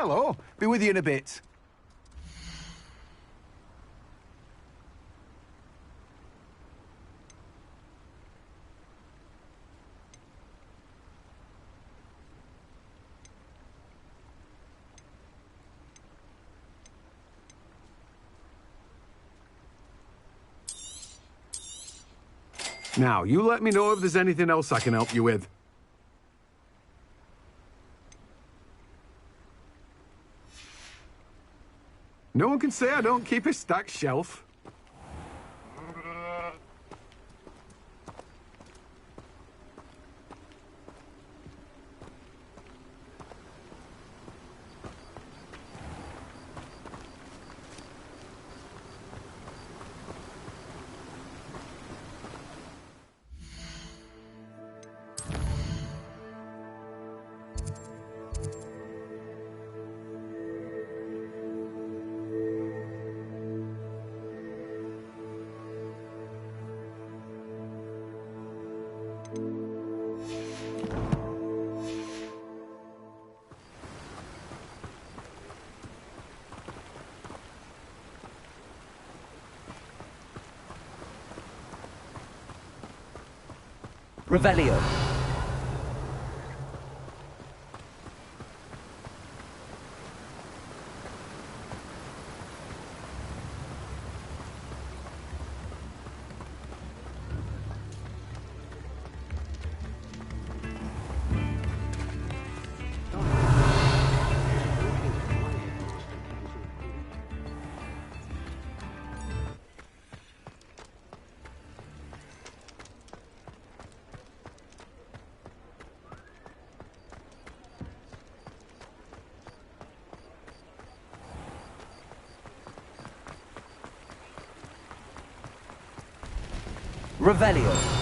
Hello. Be with you in a bit. Now, you let me know if there's anything else I can help you with. No one can say I don't keep a stacked shelf. Revelio. Revelio.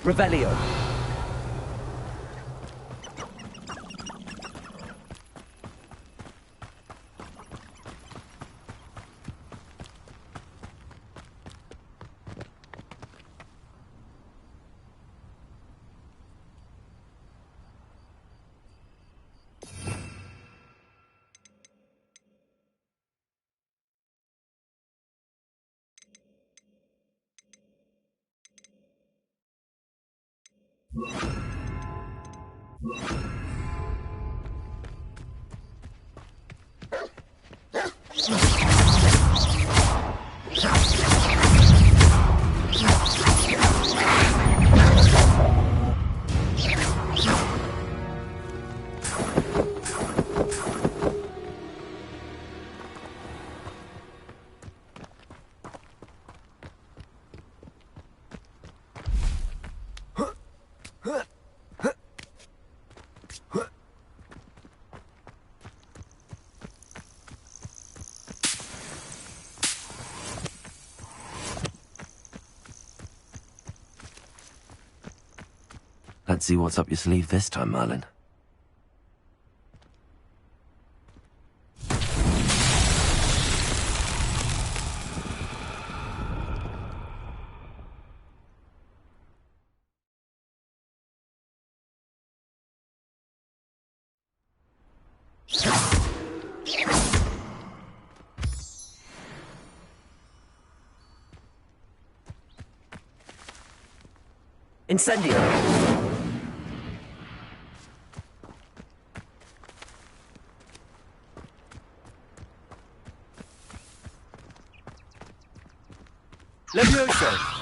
Revelio. Let's see what's up your sleeve this time, Merlin. Incendio. Levioso.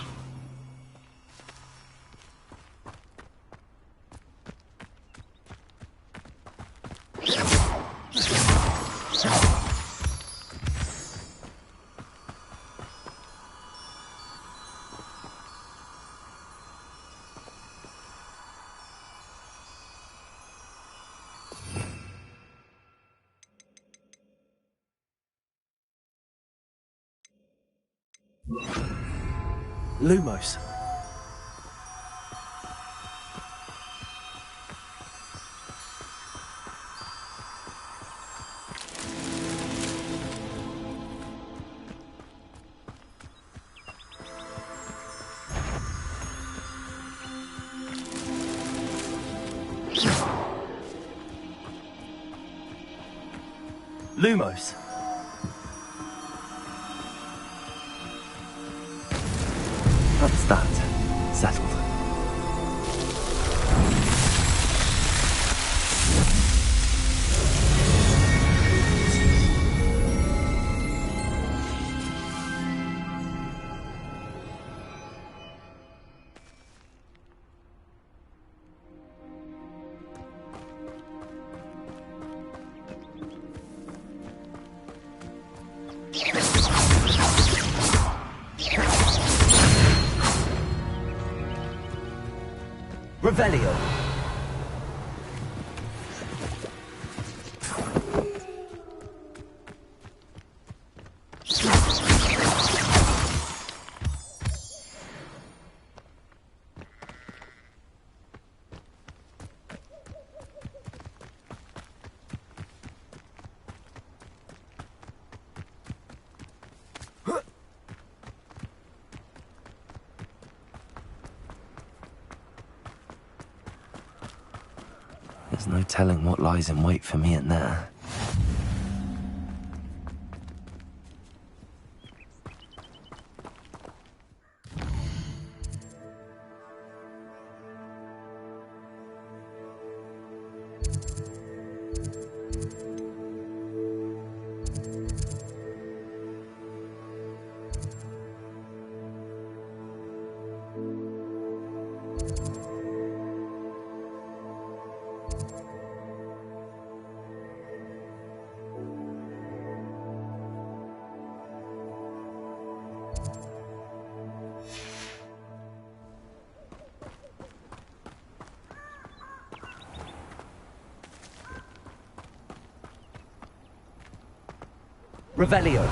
Lumos. Lumos. That's that. Settled. Revelio. There's no telling what lies in wait for me in there. Revelio.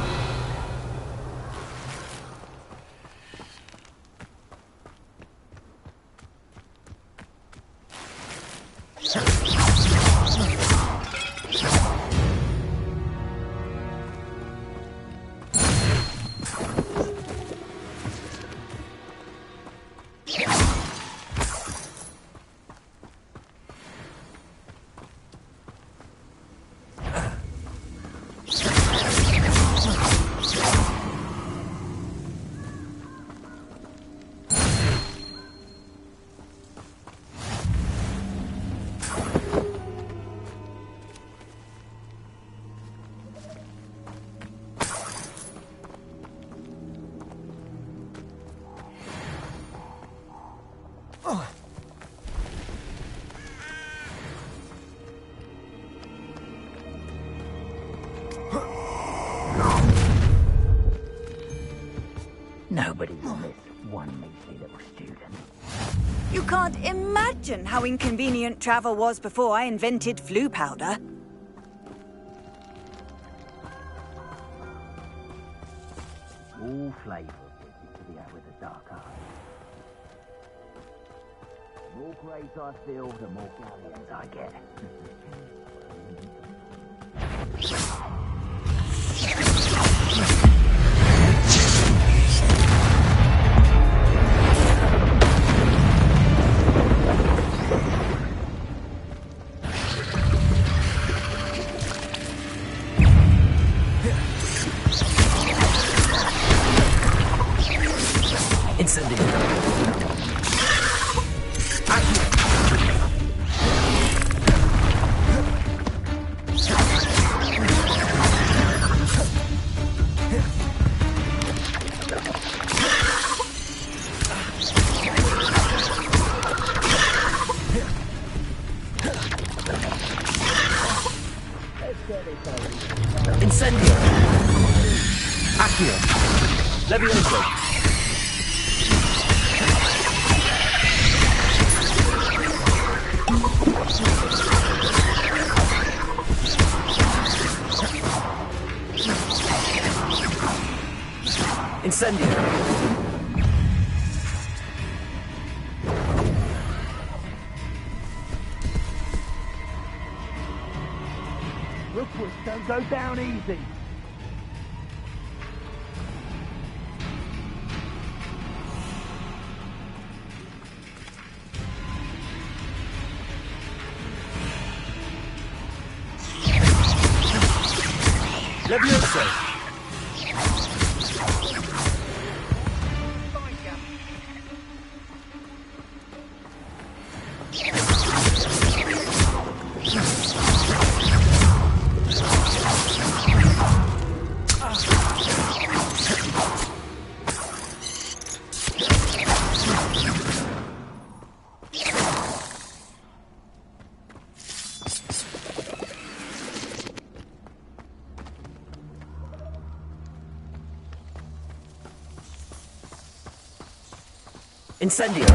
Nobody will miss one measly little student. You can't imagine how inconvenient travel was before I invented flu powder. All flavours to the out with the dark eye. The more graves I fill, the more galleons I get. Incendio. Accio. Levioso. Incendio. Hogwarts don't go down easy. Levioso! Incendio!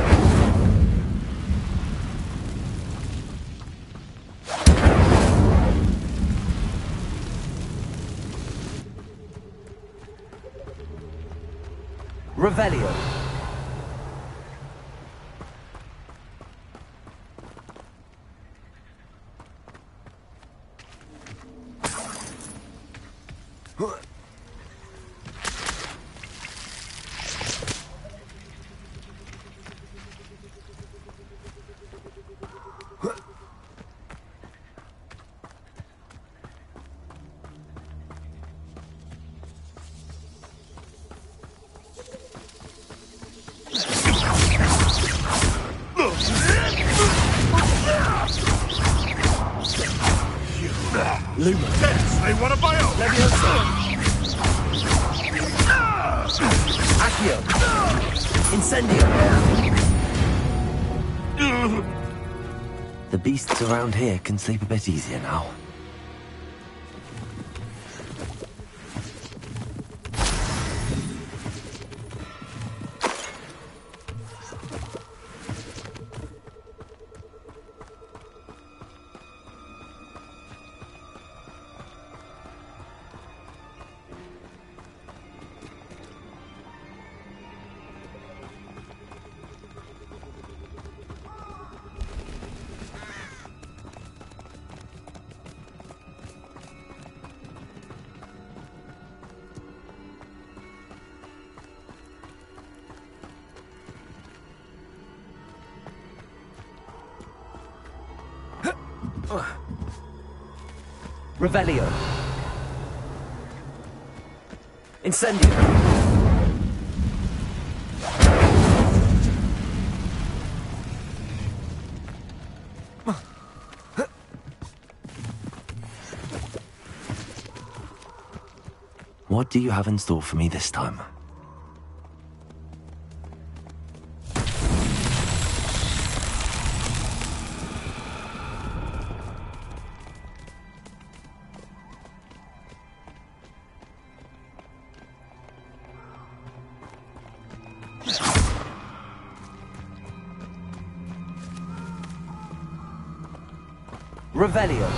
Revelio! Luma. Yes, they want to buy out. Levioso! Accio! Incendio! The beasts around here can sleep a bit easier now. Revelio! Incendio! What do you have in store for me this time? Revelio!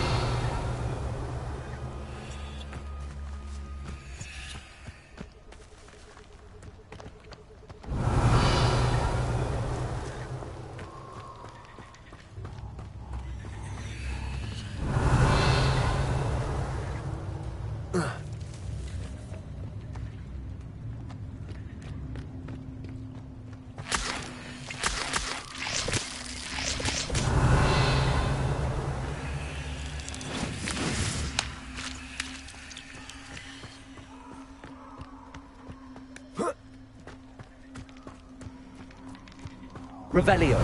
Revelio!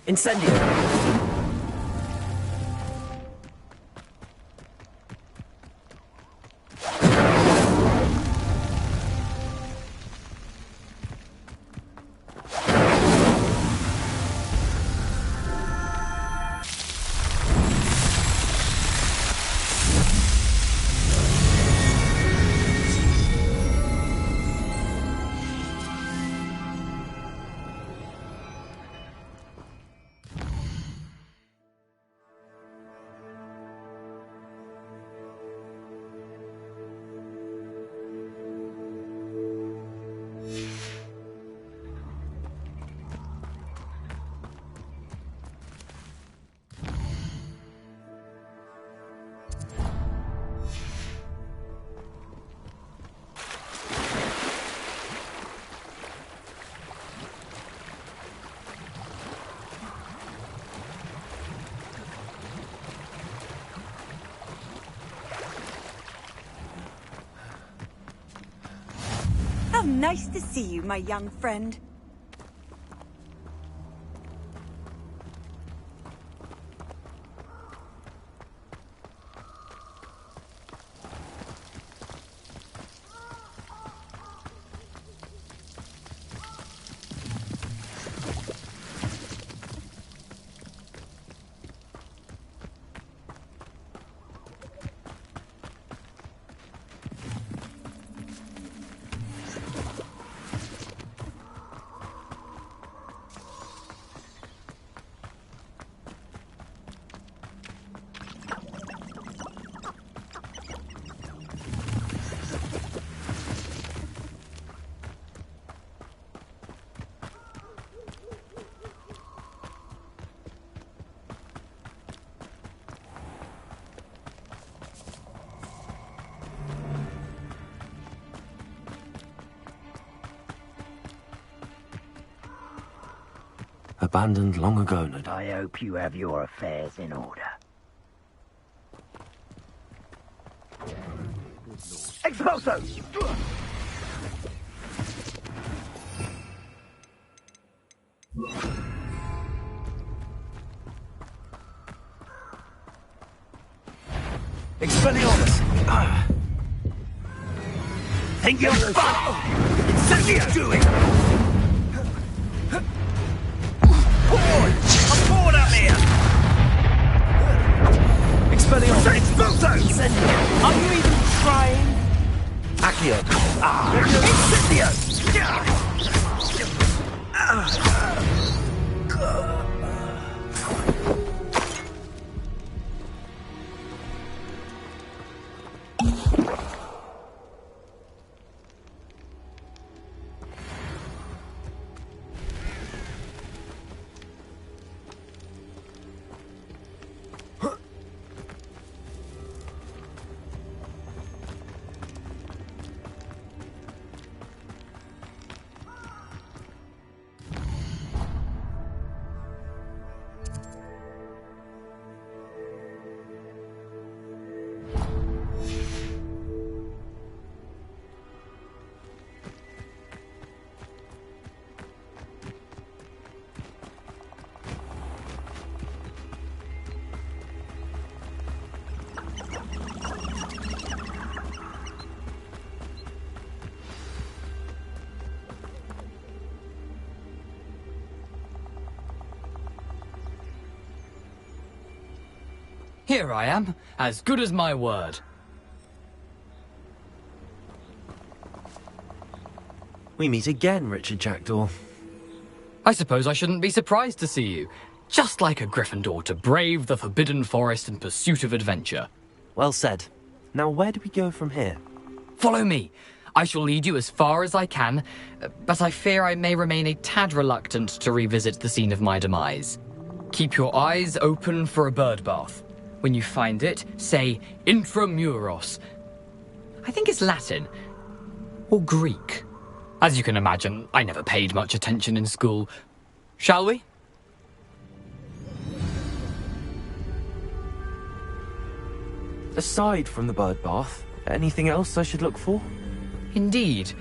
Incendio! How nice to see you, my young friend. Abandoned long ago, no doubt. I hope you have your affairs in order. Expulso! Expelliarmus! Think you're fun? Incendio! Do it! I'm bored up here! Expelliarmus! Expulso! Incendio! Are you even trying? Accio! Incendio! Here I am, as good as my word. We meet again, Richard Jackdaw. I suppose I shouldn't be surprised to see you. Just like a Gryffindor to brave the Forbidden Forest in pursuit of adventure. Well said. Now where do we go from here? Follow me. I shall lead you as far as I can, but I fear I may remain a tad reluctant to revisit the scene of my demise. Keep your eyes open for a bird bath. When you find it, say intramuros. I think it's Latin. Or Greek. As you can imagine, I never paid much attention in school. Shall we? Aside from the bird bath, anything else I should look for? Indeed.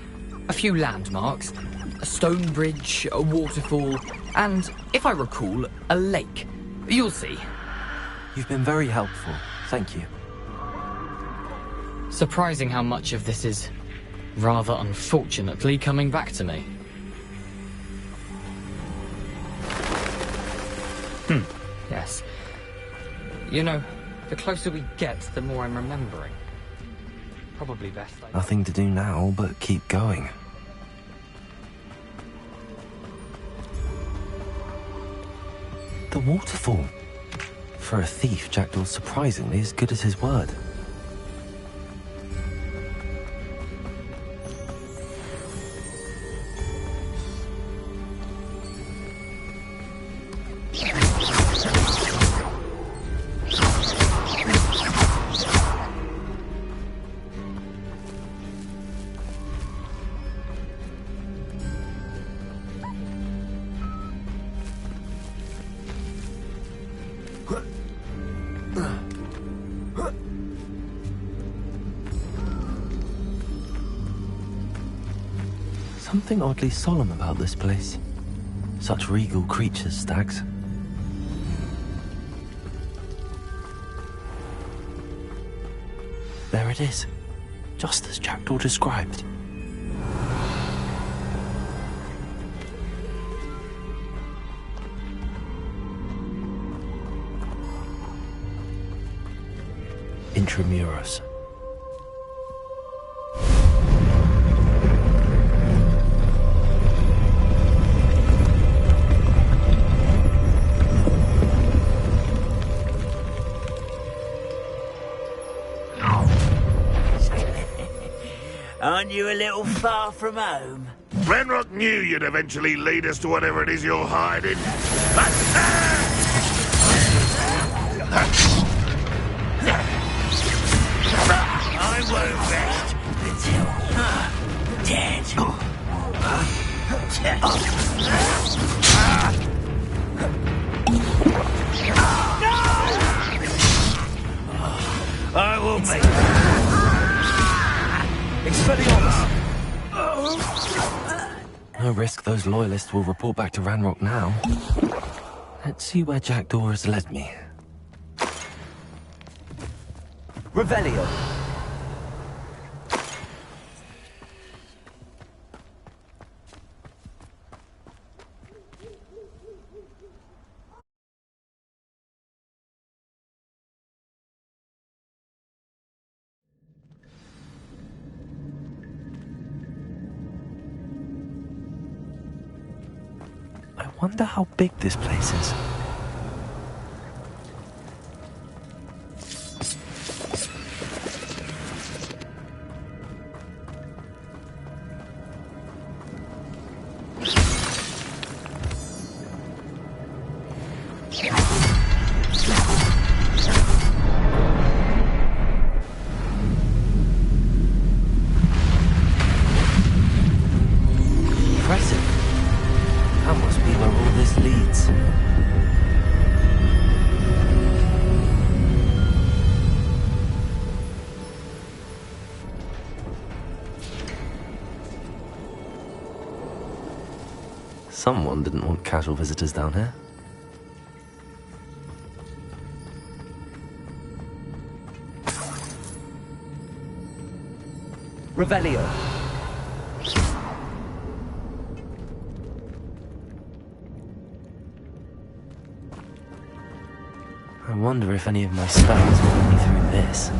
A few landmarks. A stone bridge, a waterfall, and, if I recall, a lake. You'll see. You've been very helpful. Thank you. Surprising how much of this is, rather unfortunately, coming back to me. Yes. You know, the closer we get, the more I'm remembering. Probably best I... Nothing to do now but keep going. The waterfall. For a thief, Jackdaw's surprisingly as good as his word. something oddly solemn about this place. Such regal creatures, stags. There it is, just as Jackdaw described. Intramuros. Aren't you a little far from home? Renrock knew you'd eventually lead us to whatever it is you're hiding. I won't rest until dead. No! I will make Expelliarmus! No risk those loyalists will report back to Ranrock now. Let's see where Jackdaw has led me. Revelio! I wonder how big this place is. Impressive. That must be where all this leads. Someone didn't want casual visitors down here. Revelio! I wonder if any of my spells will get me through this.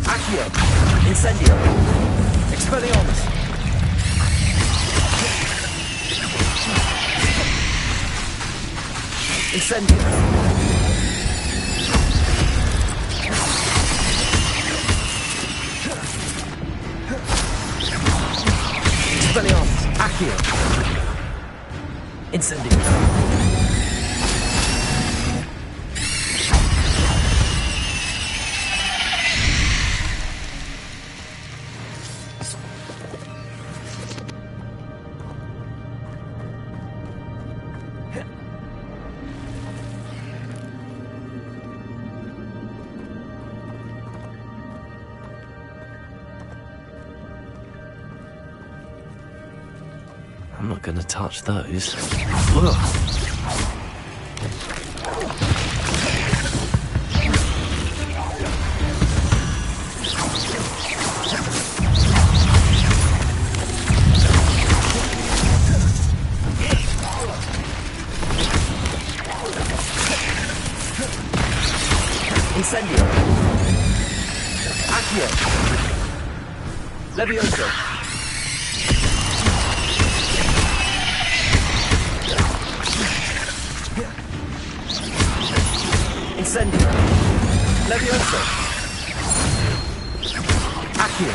Accio! Incendio! Expelliarmus! Incendio! Expelliarmus! Accio! Incendio! I'm not gonna touch those. Ugh. Incendio! Accio! Levioso! Incendio! Levioso! Accio!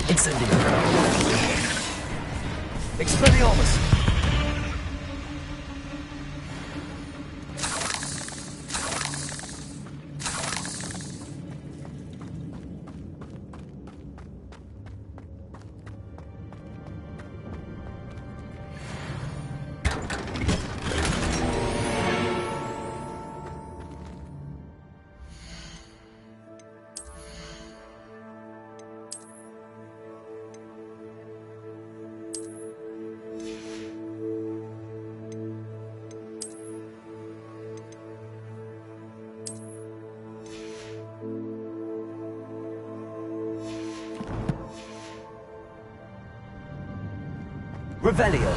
Incendio! Expelliarmus! Revelio.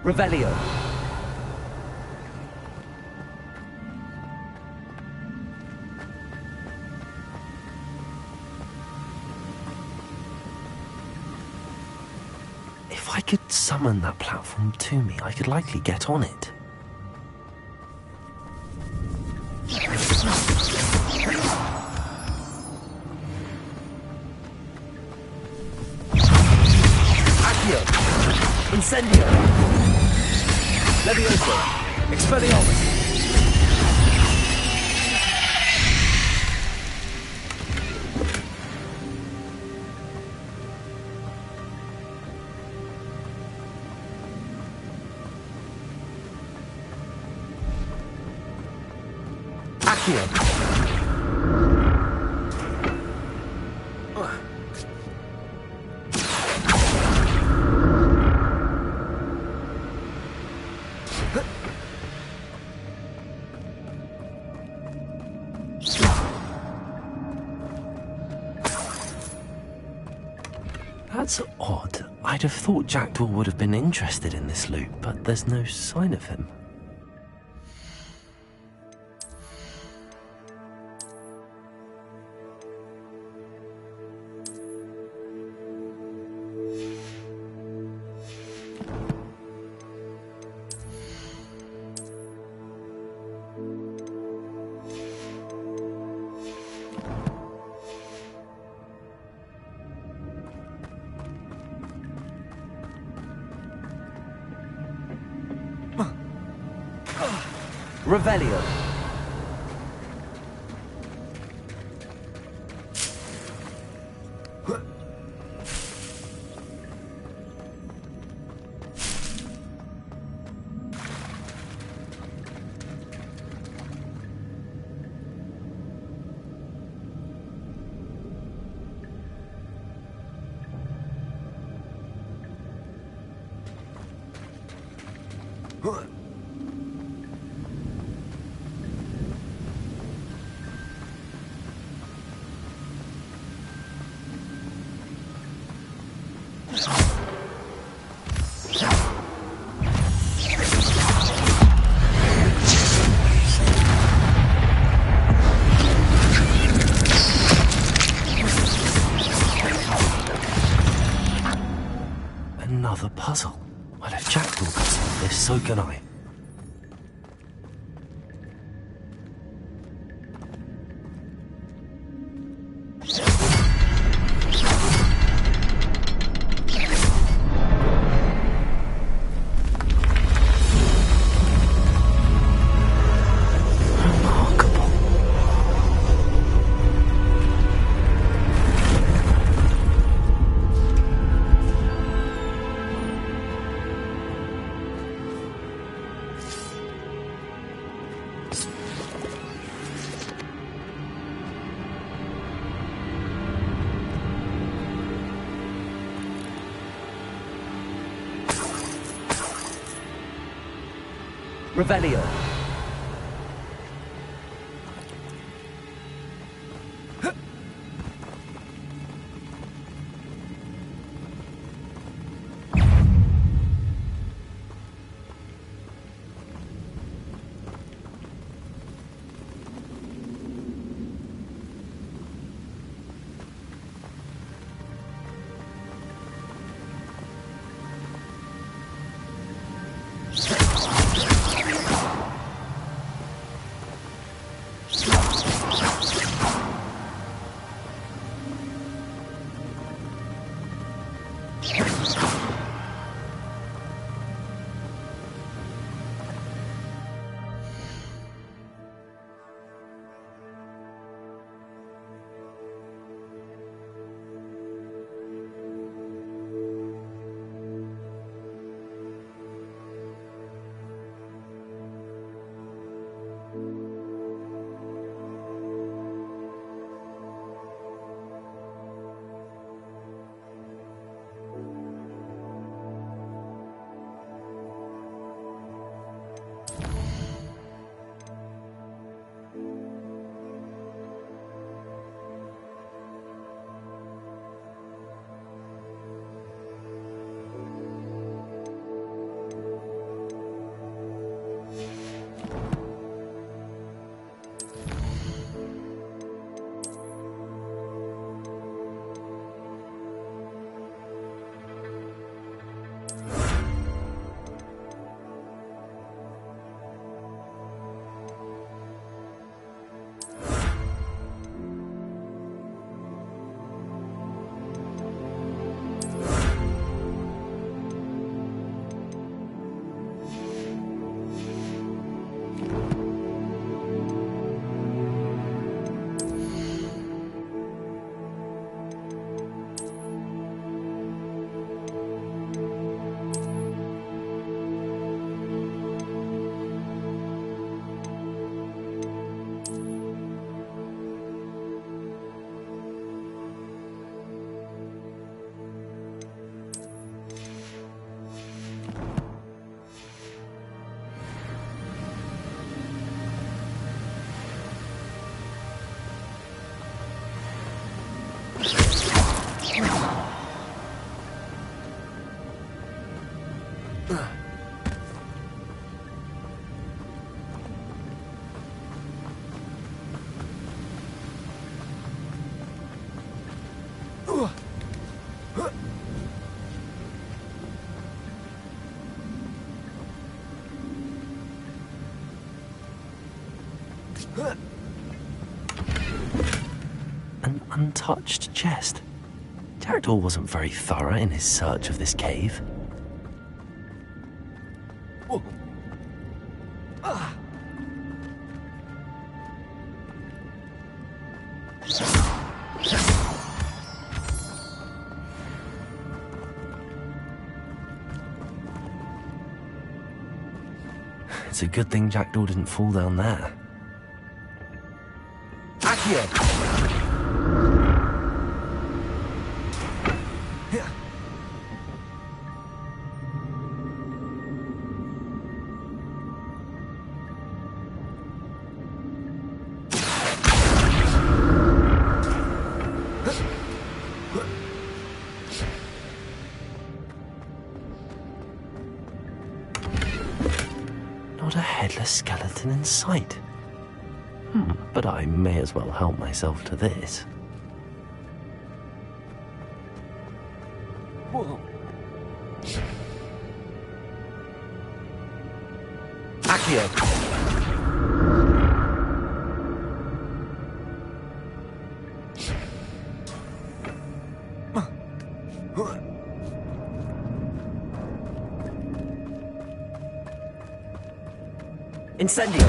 Revelio. If I could summon that platform to me, I could likely get on it. Accio. Incendio. Levioso. Expelliarmus. Accio. That's odd. I'd have thought Jackdaw would have been interested in this loot, but there's no sign of him. Revelio. Another puzzle. Well, if Jackdaw can solve this, so can I. Revelio. An untouched chest. Jackdaw wasn't very thorough in his search of this cave. It's a good thing Jackdaw didn't fall down there. Accio! Not a headless skeleton in sight. But I may as well help myself to this. Accio! Incendio!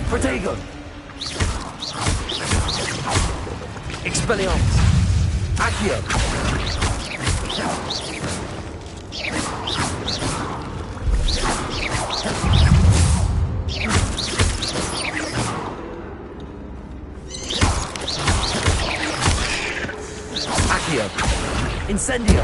Protego! Expelliarmus! Accio! Accio! Incendio!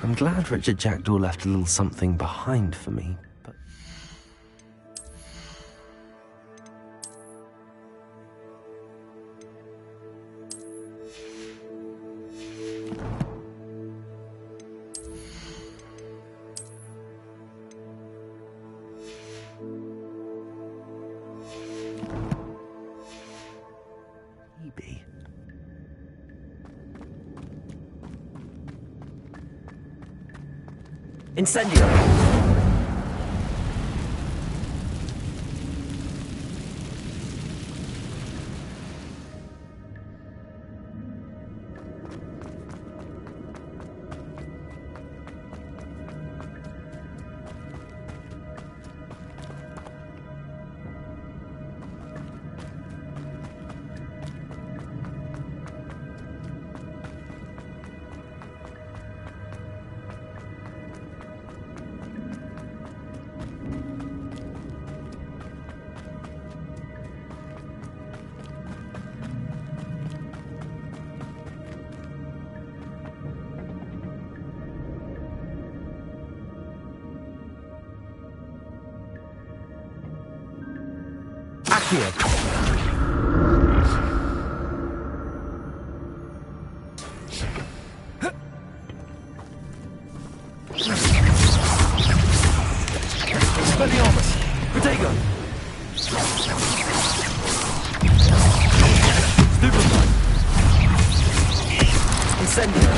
I'm glad Richard Jackdaw left a little something behind for me, but... Maybe... Incendio! Accio! Expelliarmus! Protego! Stupefy! Incendio.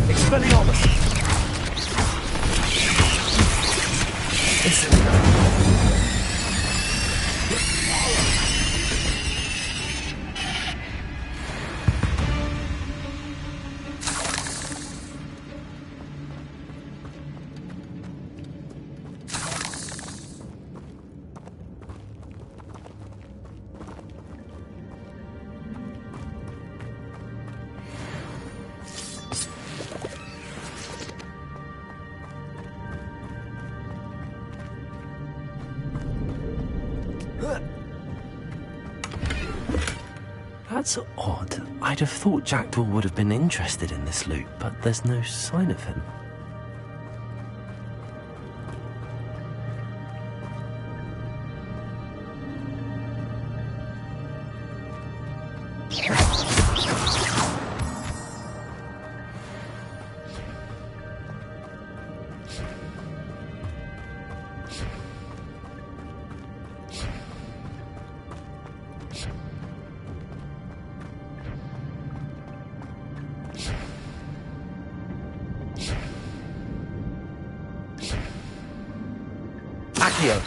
Expelliarmus. Incendio. That's odd. I'd have thought Jackdaw would have been interested in this loot, but there's no sign of him. Accio.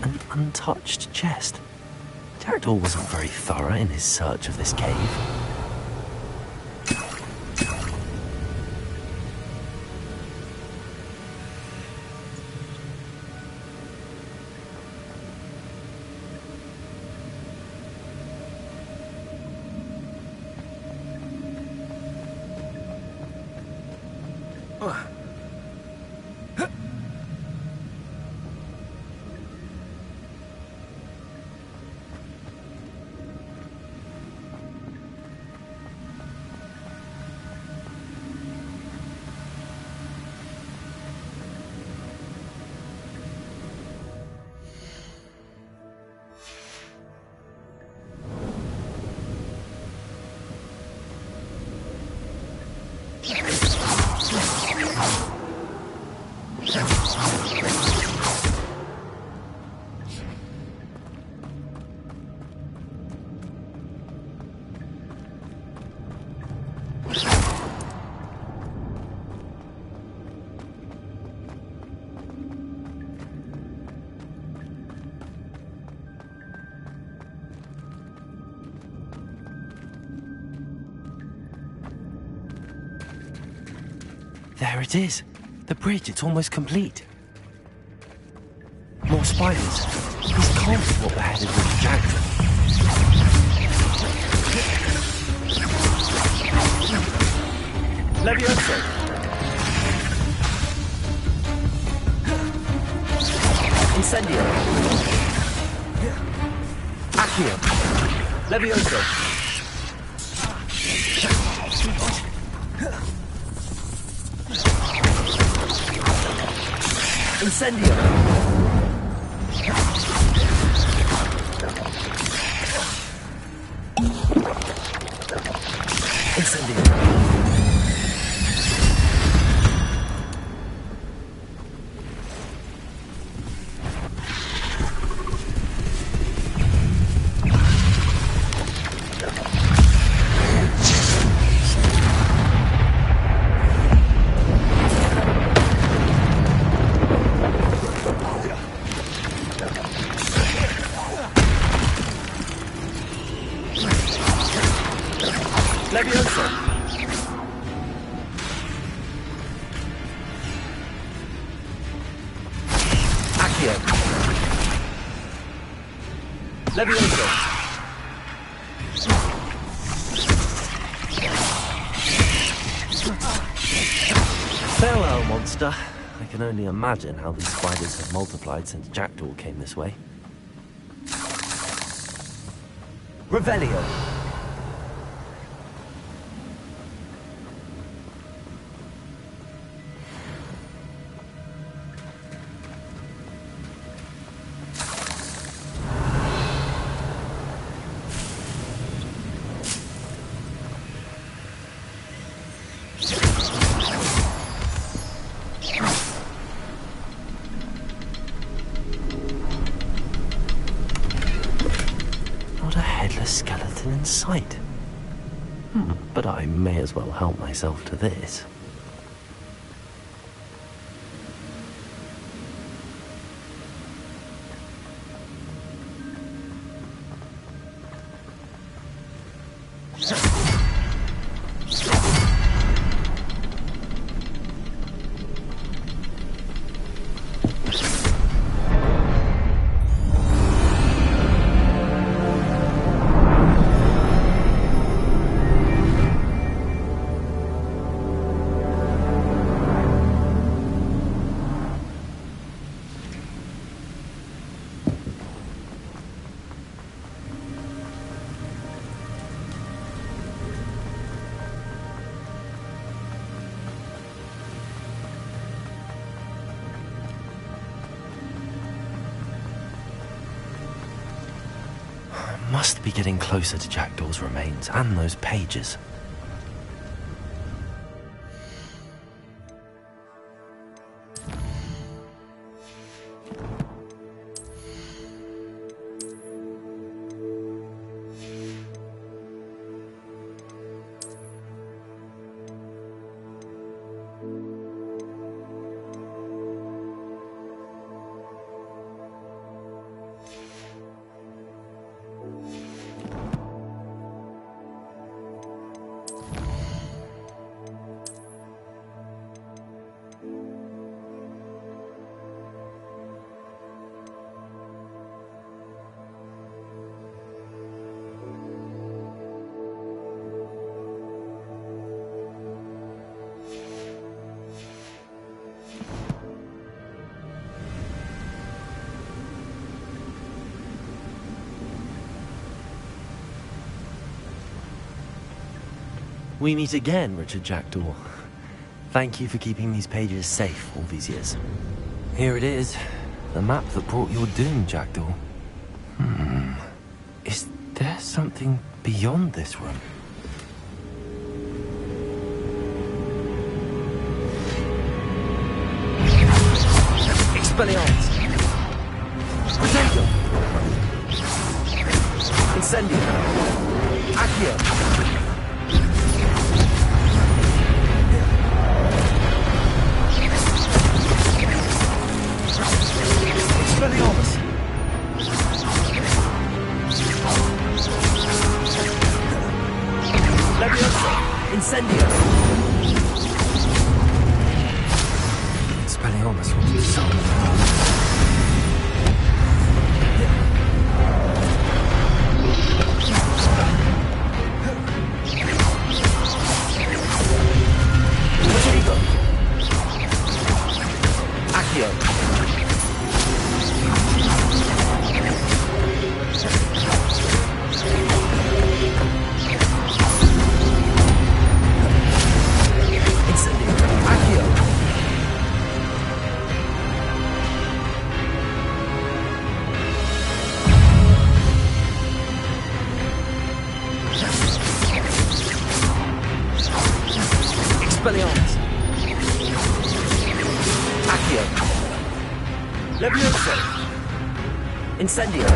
An untouched chest. Jackdaw wasn't very thorough in his search of this cave. There it is. The bridge, it's almost complete. More spiders. These can't be what were headed with Jackdaw. Levioso. Incendio. Accio. Levioso. Incendio. Incendio. Levioso. Accio. Levioso. Farewell, monster. I can only imagine how these spiders have multiplied since Jackdaw came this way. Revelio. Not a headless skeleton in sight. But I may as well help myself to this. Must be getting closer to Jackdaw's remains and those pages. We meet again, Richard Jackdaw. Thank you for keeping these pages safe all these years. Here it is, the map that brought your doom, Jackdaw. Is there something beyond this room? Expelliarmus. Crescendo. Incendio. Accio. Expelliarmus. Levioso. Incendio. Expelliarmus will do something. Expelliarmus. Accio. Levioso. Incendio.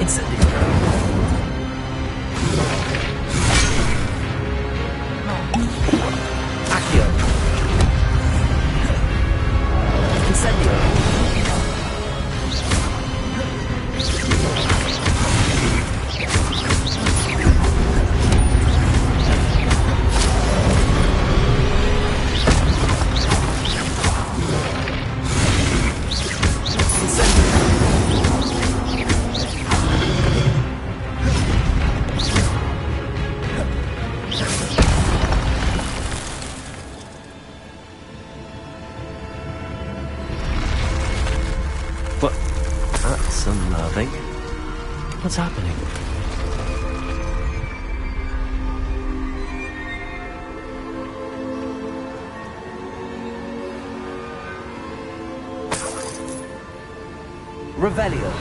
Incendio. Accio. Incendio. But that's unnerving. What's happening? Revelio.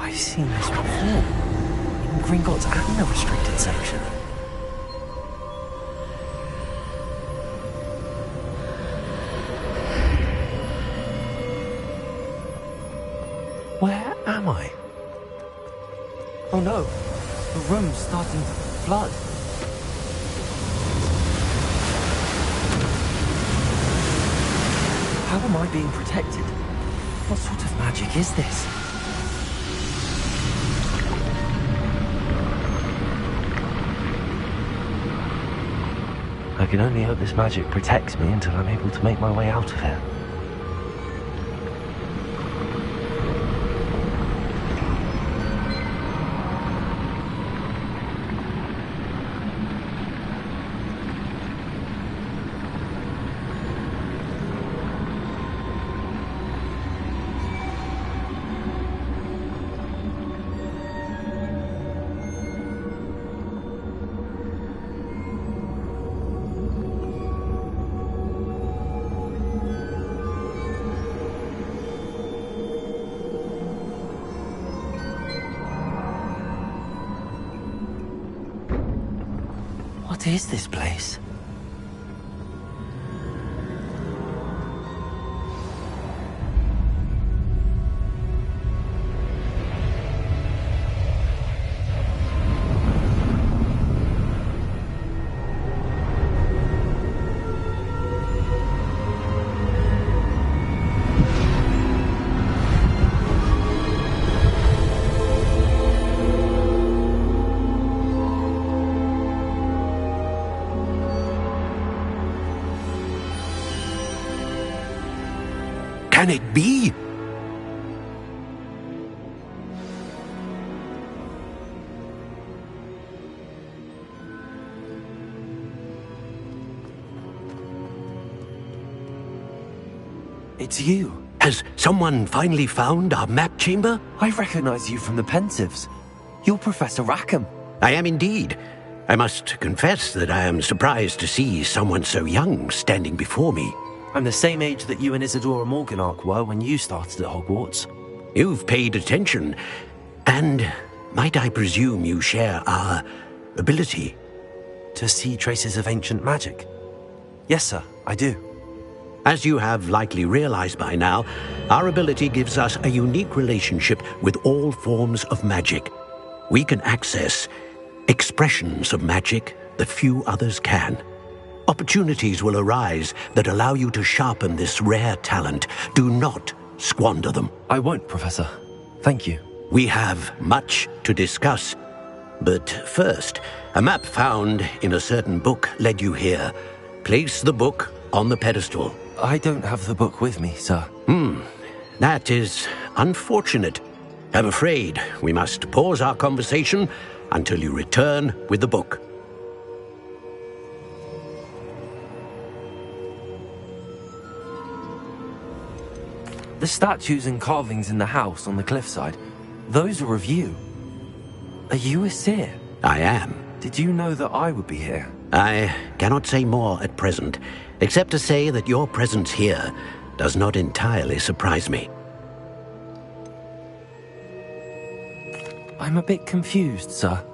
I've seen this before. In Gringotts and the restricted section. Where am I? Oh no, the room's starting to flood. How am I being protected? What sort of magic is this? I can only hope this magic protects me until I'm able to make my way out of here. What is this place? Can it be? It's you. Has someone finally found our map chamber? I recognize you from the Pensives. You're Professor Rackham. I am indeed. I must confess that I am surprised to see someone so young standing before me. I'm the same age that you and Isadora Morganach were when you started at Hogwarts. You've paid attention, and might I presume you share our ability? To see traces of ancient magic? Yes, sir, I do. As you have likely realized by now, our ability gives us a unique relationship with all forms of magic. We can access expressions of magic that few others can. Opportunities will arise that allow you to sharpen this rare talent. Do not squander them. I won't, Professor. Thank you. We have much to discuss. But first, a map found in a certain book led you here. Place the book on the pedestal. I don't have the book with me, sir. That is unfortunate. I'm afraid we must pause our conversation until you return with the book. The statues and carvings in the house on the cliffside, those are of you. Are you a seer? I am. Did you know that I would be here? I cannot say more at present, except to say that your presence here does not entirely surprise me. I'm a bit confused, sir.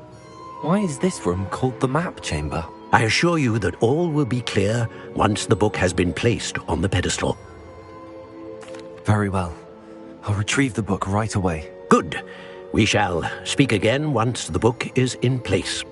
Why is this room called the map chamber? I assure you that all will be clear once the book has been placed on the pedestal. Very well. I'll retrieve the book right away. Good. We shall speak again once the book is in place.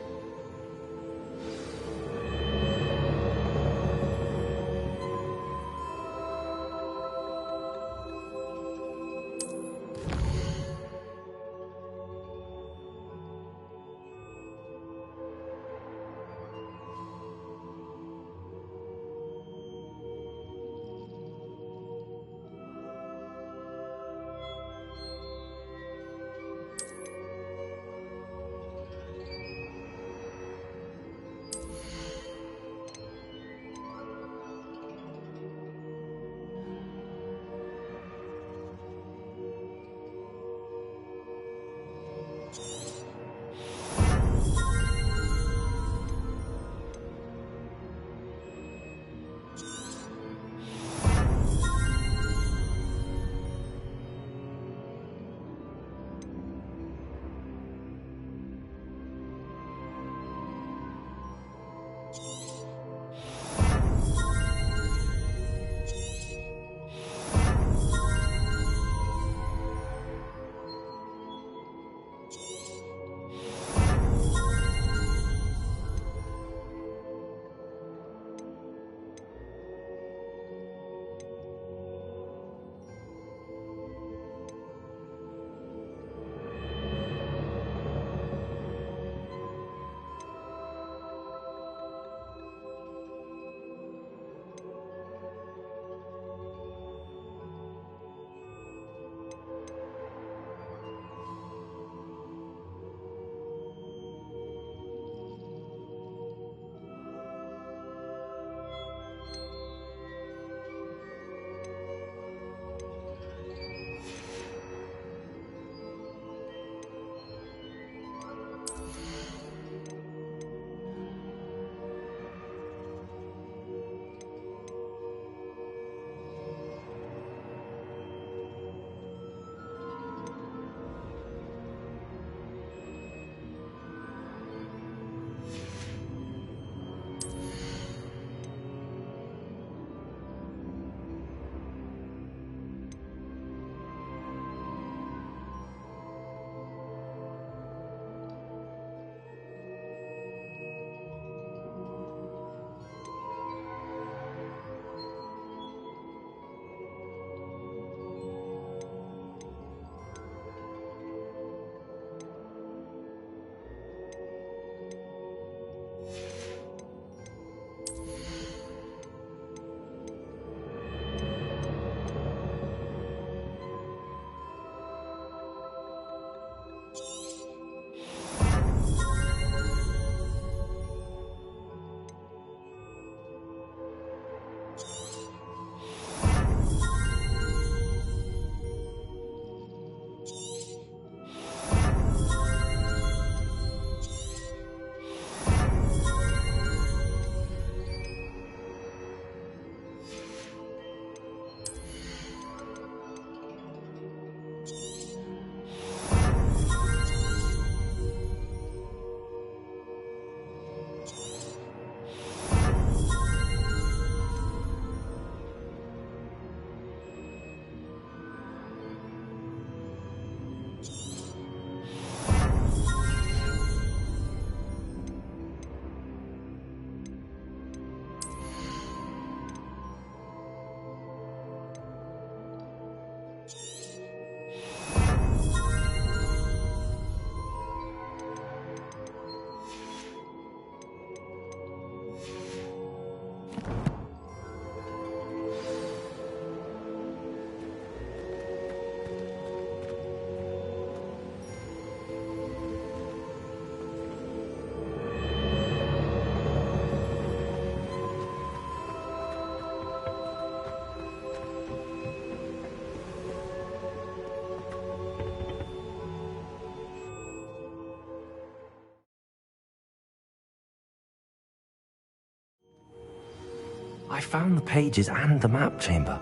I found the pages and the map chamber.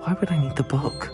Why would I need the book?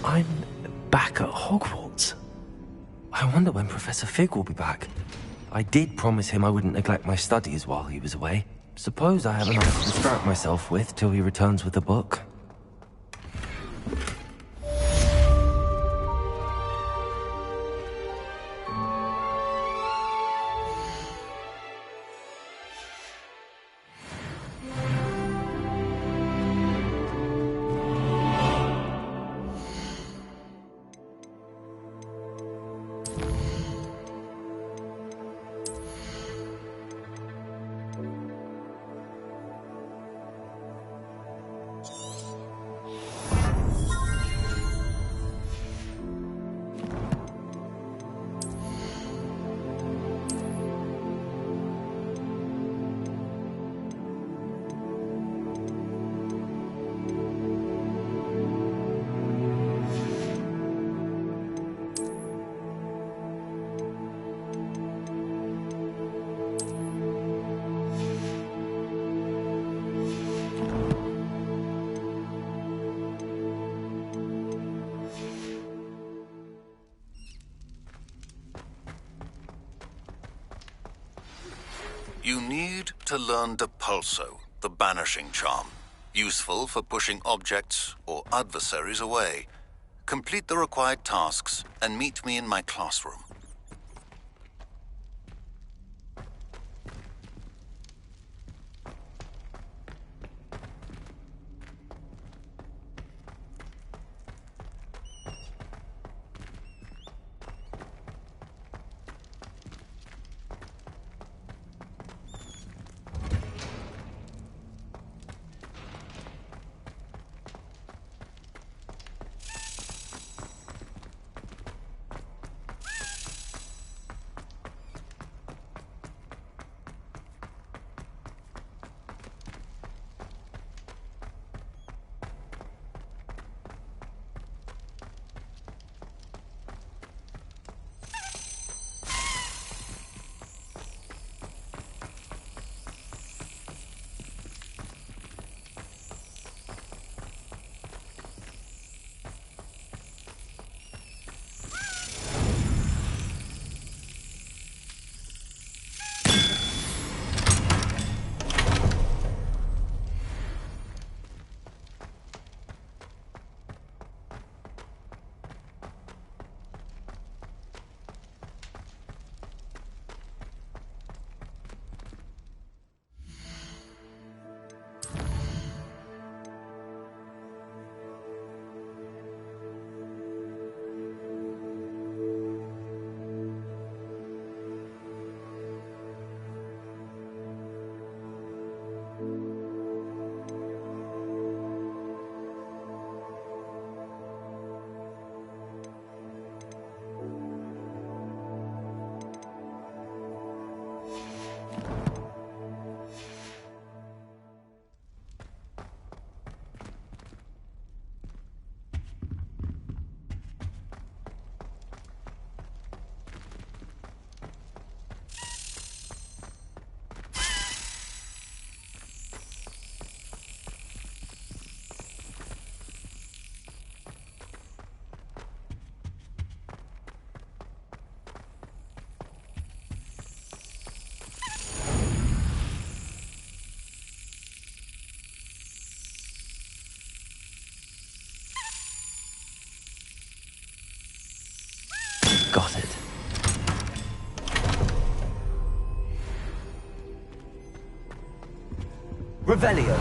I'm back at Hogwarts. I wonder when Professor Fig will be back. I did promise him I wouldn't neglect my studies while he was away. Suppose I have enough to distract myself with till he returns with the book. You need to learn Depulso, the banishing charm. Useful for pushing objects or adversaries away. Complete the required tasks and meet me in my classroom. Revelio.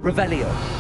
Revelio.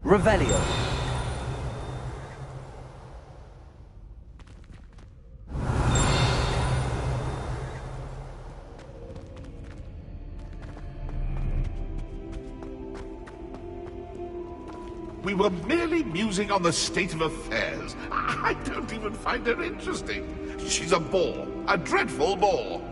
Revelio. We were merely musing on the state of affairs. I don't even find her interesting. She's a bore. A dreadful bore.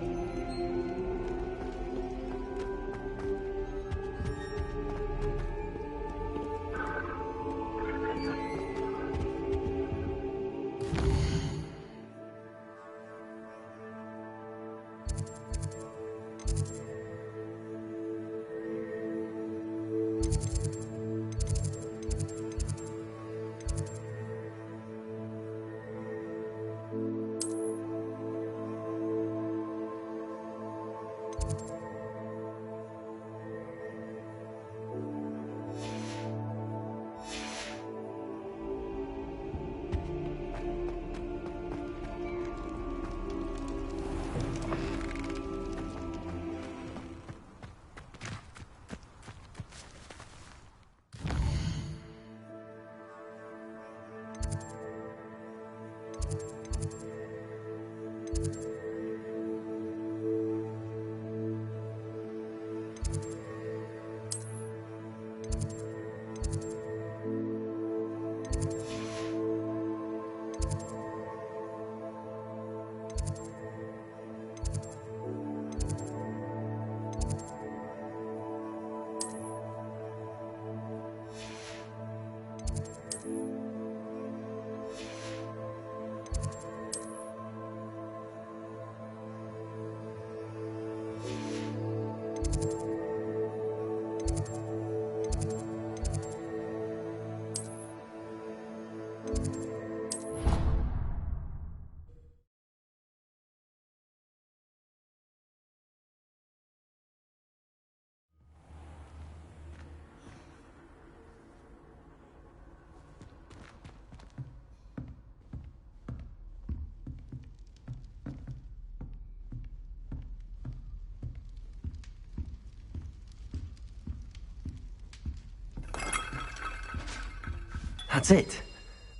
That's it.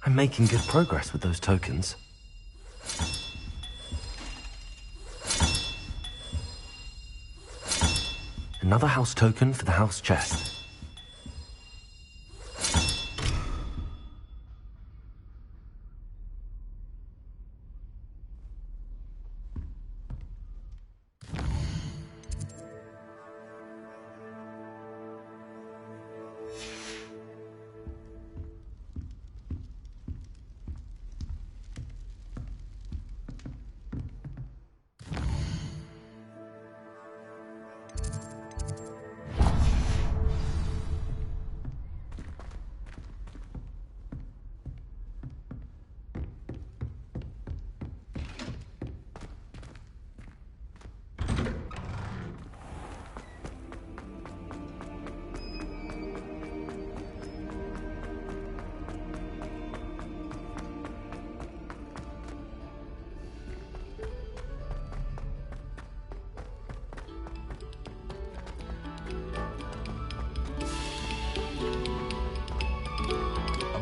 I'm making good progress with those tokens. Another house token for the house chest.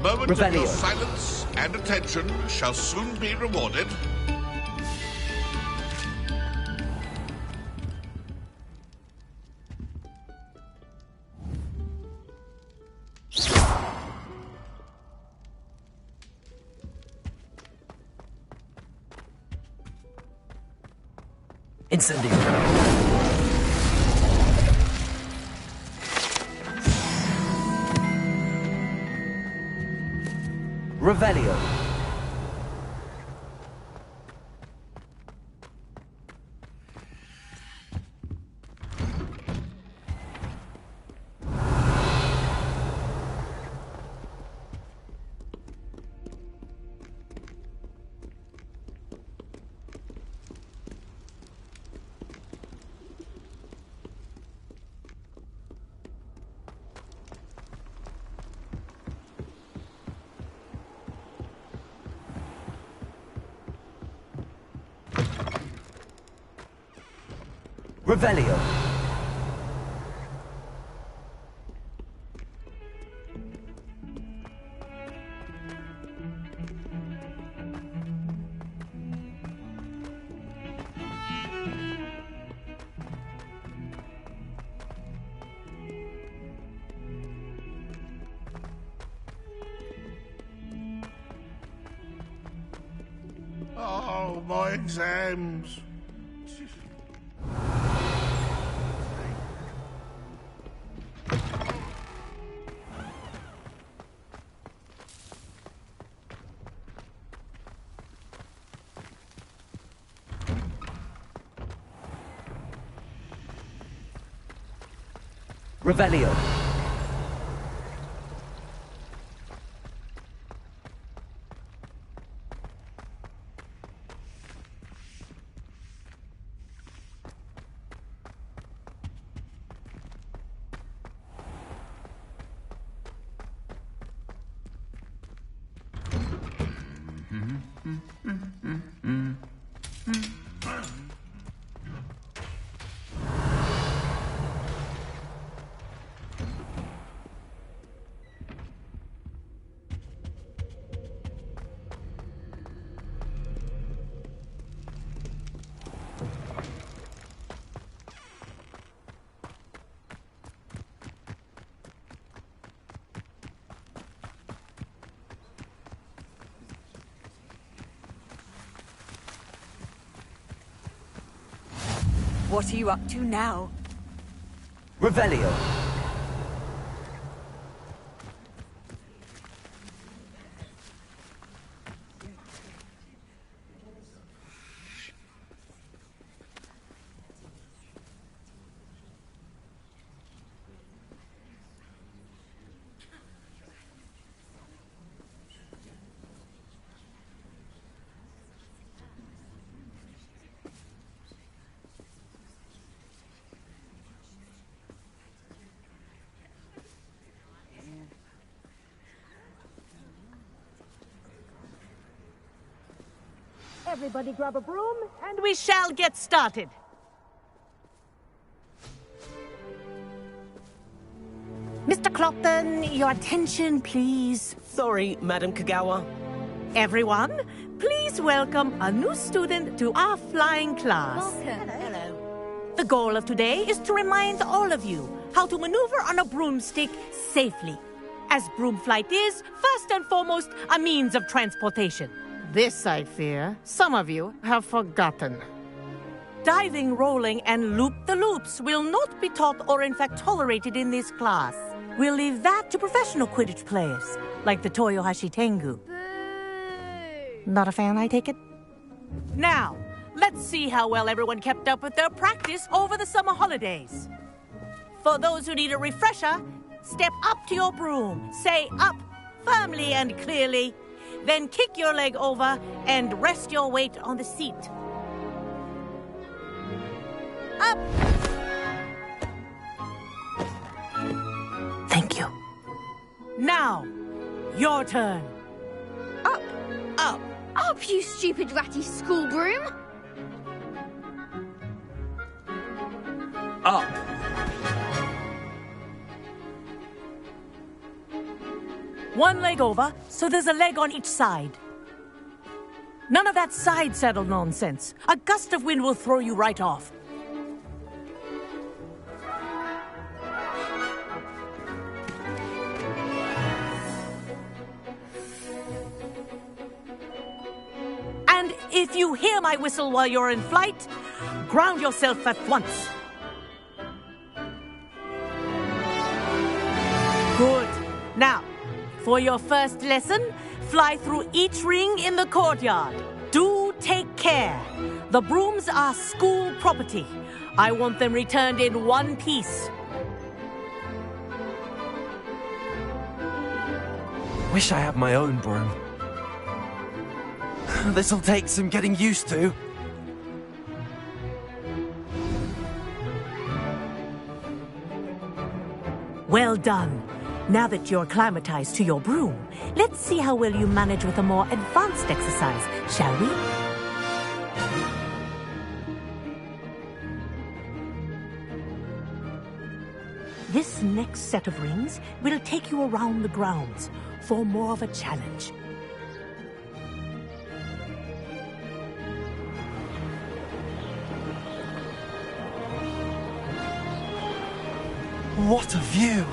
moment of Revelio. your silence and attention shall soon be rewarded. Incendio. Revelio. Revelio. Oh, my exams. Revelio. What are you up to now? Revelio. Everybody grab a broom, and we shall get started. Mr. Clopton, your attention, please. Sorry, Madam Kagawa. Everyone, please welcome a new student to our flying class. Hello. The goal of today is to remind all of you how to maneuver on a broomstick safely, as broom flight is, first and foremost, a means of transportation. This, I fear, some of you have forgotten. Diving, rolling, and loop-the-loops will not be taught or in fact tolerated in this class. We'll leave that to professional Quidditch players, like the Toyohashi Tengu. Not a fan, I take it? Now, let's see how well everyone kept up with their practice over the summer holidays. For those who need a refresher, step up to your broom, say up firmly and clearly, then kick your leg over and rest your weight on the seat. Up! Thank you. Now, your turn. Up. Up. Up, you stupid ratty school broom. Up. One leg over, so there's a leg on each side. None of that side saddle nonsense. A gust of wind will throw you right off. And if you hear my whistle while you're in flight, ground yourself at once. Good. Now, for your first lesson, fly through each ring in the courtyard. Do take care. The brooms are school property. I want them returned in one piece. Wish I had my own broom. This'll take some getting used to. Well done. Now that you're acclimatized to your broom, let's see how well you manage with a more advanced exercise, shall we? This next set of rings will take you around the grounds for more of a challenge. What a view!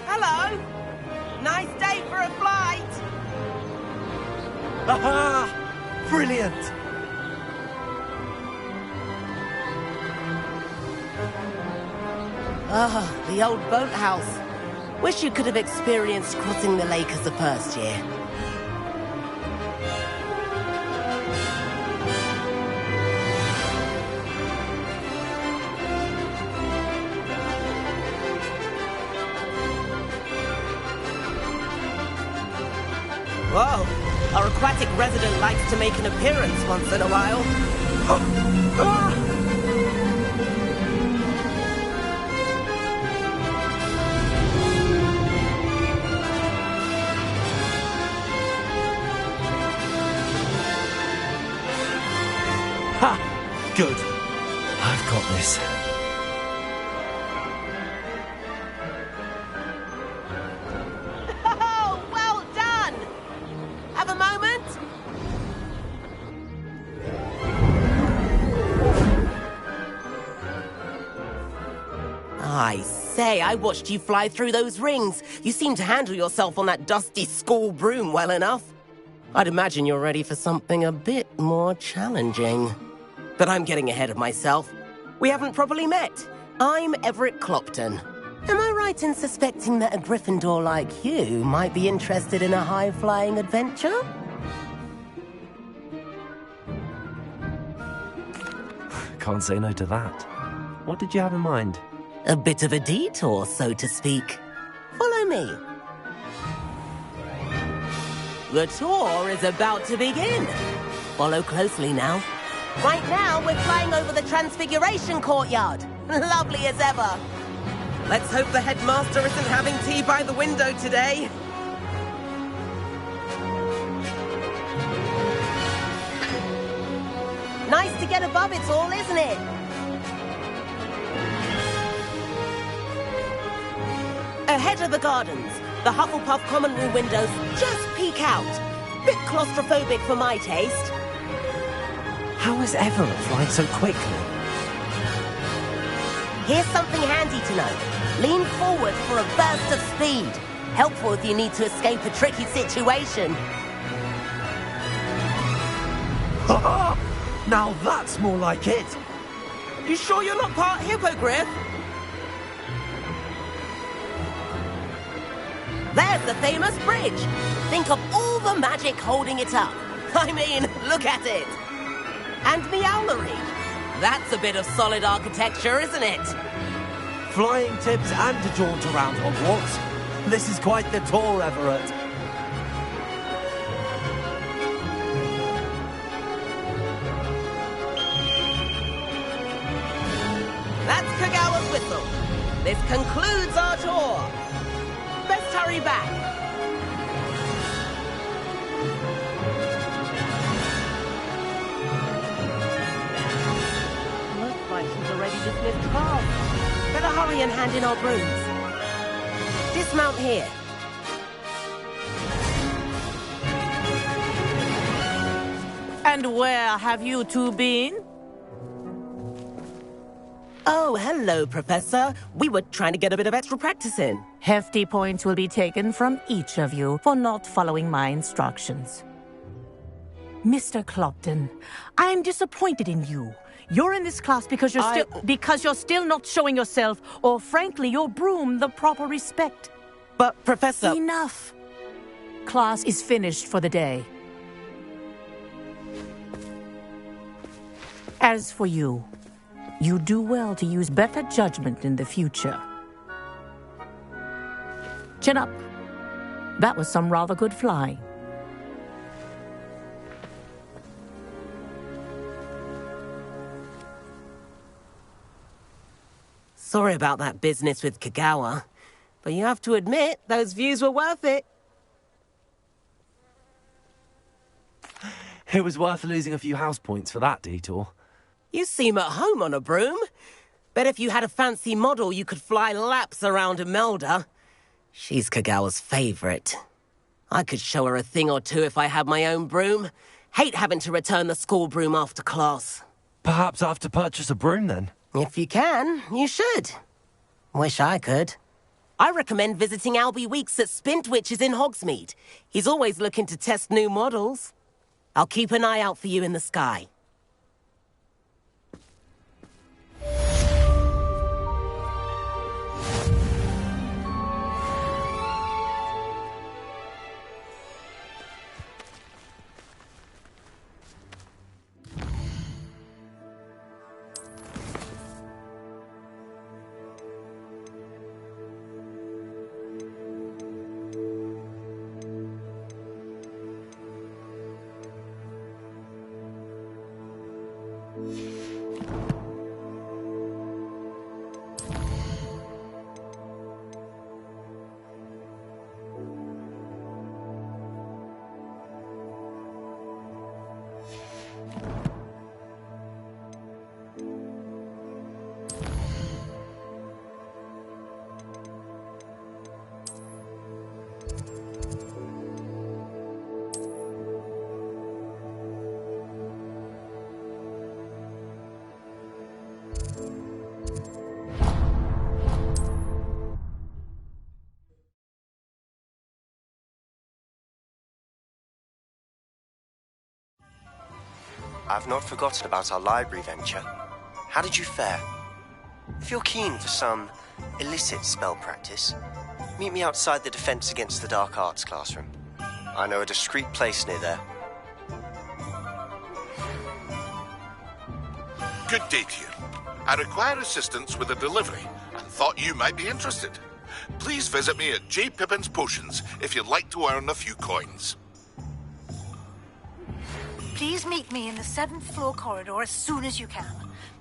Hello. Nice day for a flight. Aha! Brilliant! Ah, the old boathouse. Wish you could have experienced crossing the lake as a first year. Whoa. Our aquatic resident likes to make an appearance once in a while. Ha! Good. I've got this. Oh, well done! Have a moment? I say, I watched you fly through those rings. You seem to handle yourself on that dusty school broom well enough. I'd imagine you're ready for something a bit more challenging. But I'm getting ahead of myself. We haven't properly met. I'm Everett Clopton. Am I right in suspecting that a Gryffindor like you might be interested in a high-flying adventure? Can't say no to that. What did you have in mind? A bit of a detour, so to speak. Follow me. The tour is about to begin. Follow closely now. Right now, we're flying over the Transfiguration Courtyard. Lovely as ever. Let's hope the headmaster isn't having tea by the window today. Nice to get above it all, isn't it? Ahead of the gardens, the Hufflepuff common room windows just peek out. Bit claustrophobic for my taste. How is Everett flying so quickly? Here's something handy to know. Lean forward for a burst of speed. Helpful if you need to escape a tricky situation. Now that's more like it. You sure you're not part hippogriff? There's the famous bridge. Think of all the magic holding it up. I mean, look at it. And Meowlery. That's a bit of solid architecture, isn't it? Flying tips and a jaunt around Hogwarts. This is quite the tour, Everett. That's Kagawa's whistle. This concludes our tour. Best hurry back. Looks like she's already dismissed class. Better hurry and hand in our brooms. Dismount here. And where have you two been? Oh, hello, Professor. We were trying to get a bit of extra practice in. Hefty points will be taken from each of you for not following my instructions. Mr. Clopton, I am disappointed in you. You're in this class because you're still not showing yourself, or frankly, your broom, the proper respect. But, Professor... Enough. Class is finished for the day. As for you, you do well to use better judgment in the future. Chin up. That was some rather good flying. Sorry about that business with Kagawa, but you have to admit, those views were worth it. It was worth losing a few house points for that detour. You seem at home on a broom. Bet if you had a fancy model, you could fly laps around Imelda. She's Kagawa's favorite. I could show her a thing or two if I had my own broom. Hate having to return the school broom after class. Perhaps I have to purchase a broom then? If you can, you should. Wish I could. I recommend visiting Albie Weeks at Spintwitches in Hogsmeade. He's always looking to test new models. I'll keep an eye out for you in the sky. I've not forgotten about our library venture. How did you fare? If you're keen for some illicit spell practice, meet me outside the Defense Against the Dark Arts classroom. I know a discreet place near there. Good day to you. I require assistance with a delivery and thought you might be interested. Please visit me at J. Pippin's Potions if you'd like to earn a few coins. Please meet me in the 7th floor corridor as soon as you can.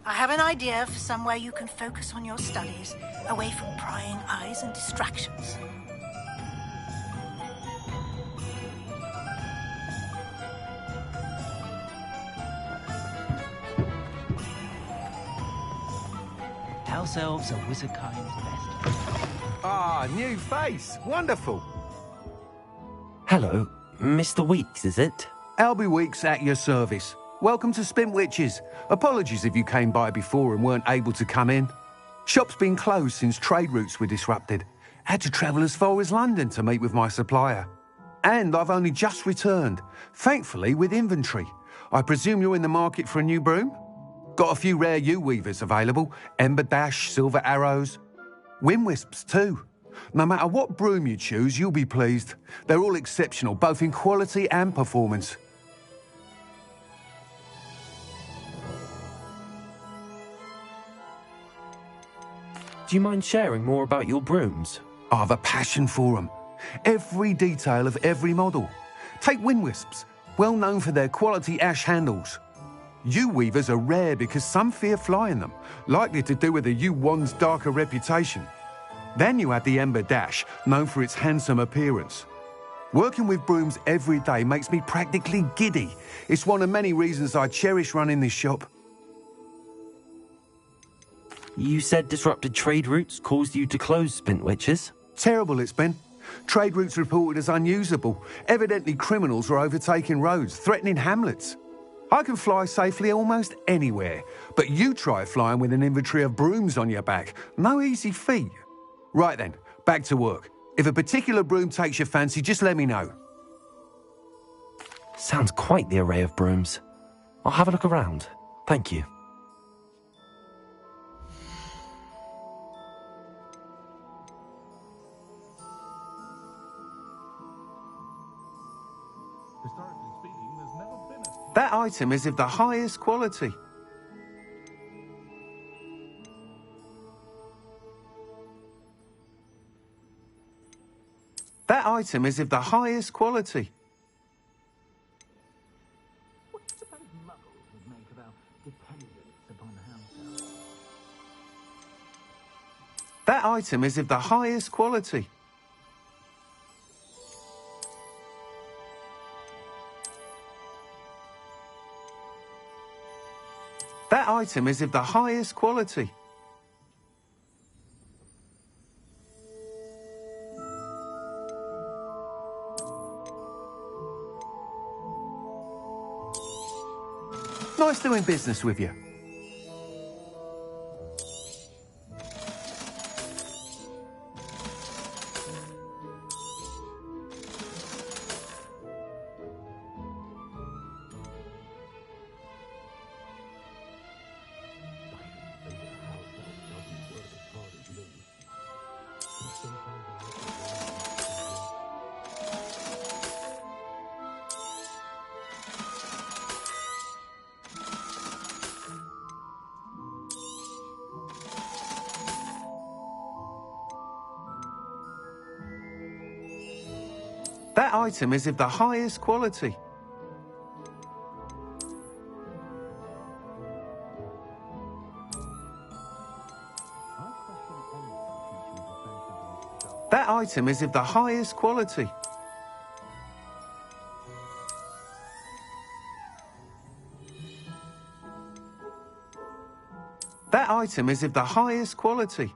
I have an idea for somewhere you can focus on your studies, away from prying eyes and distractions. House elves are wizard kind's best. Ah, new face. Wonderful. Hello, Mr. Weeks, is it? Albie Weeks at your service. Welcome to Spintwitches. Apologies if you came by before and weren't able to come in. Shop's been closed since trade routes were disrupted. Had to travel as far as London to meet with my supplier. And I've only just returned, thankfully with inventory. I presume you're in the market for a new broom? Got a few rare U-weavers available. Ember Dash, Silver Arrows. Wind Wisps too. No matter what broom you choose, you'll be pleased. They're all exceptional, both in quality and performance. Do you mind sharing more about your brooms? I have a passion for them. Every detail of every model. Take Wind Wisps, well known for their quality ash handles. U-weavers are rare because some fear flying them, likely to do with the U-wand's darker reputation. Then you have the Ember Dash, known for its handsome appearance. Working with brooms every day makes me practically giddy. It's one of many reasons I cherish running this shop. You said disrupted trade routes caused you to close Spintwitches? Terrible it's been. Trade routes reported as unusable. Evidently criminals were overtaking roads, threatening hamlets. I can fly safely almost anywhere, but you try flying with an inventory of brooms on your back. No easy feat. Right then, back to work. If a particular broom takes your fancy, just let me know. Sounds quite the array of brooms. I'll have a look around. Thank you. That item is of the highest quality. That item is of the highest quality. That item is of the highest quality. That item is of the highest quality. Nice doing business with you. That item is of the highest quality. That item is of the highest quality. That item is of the highest quality.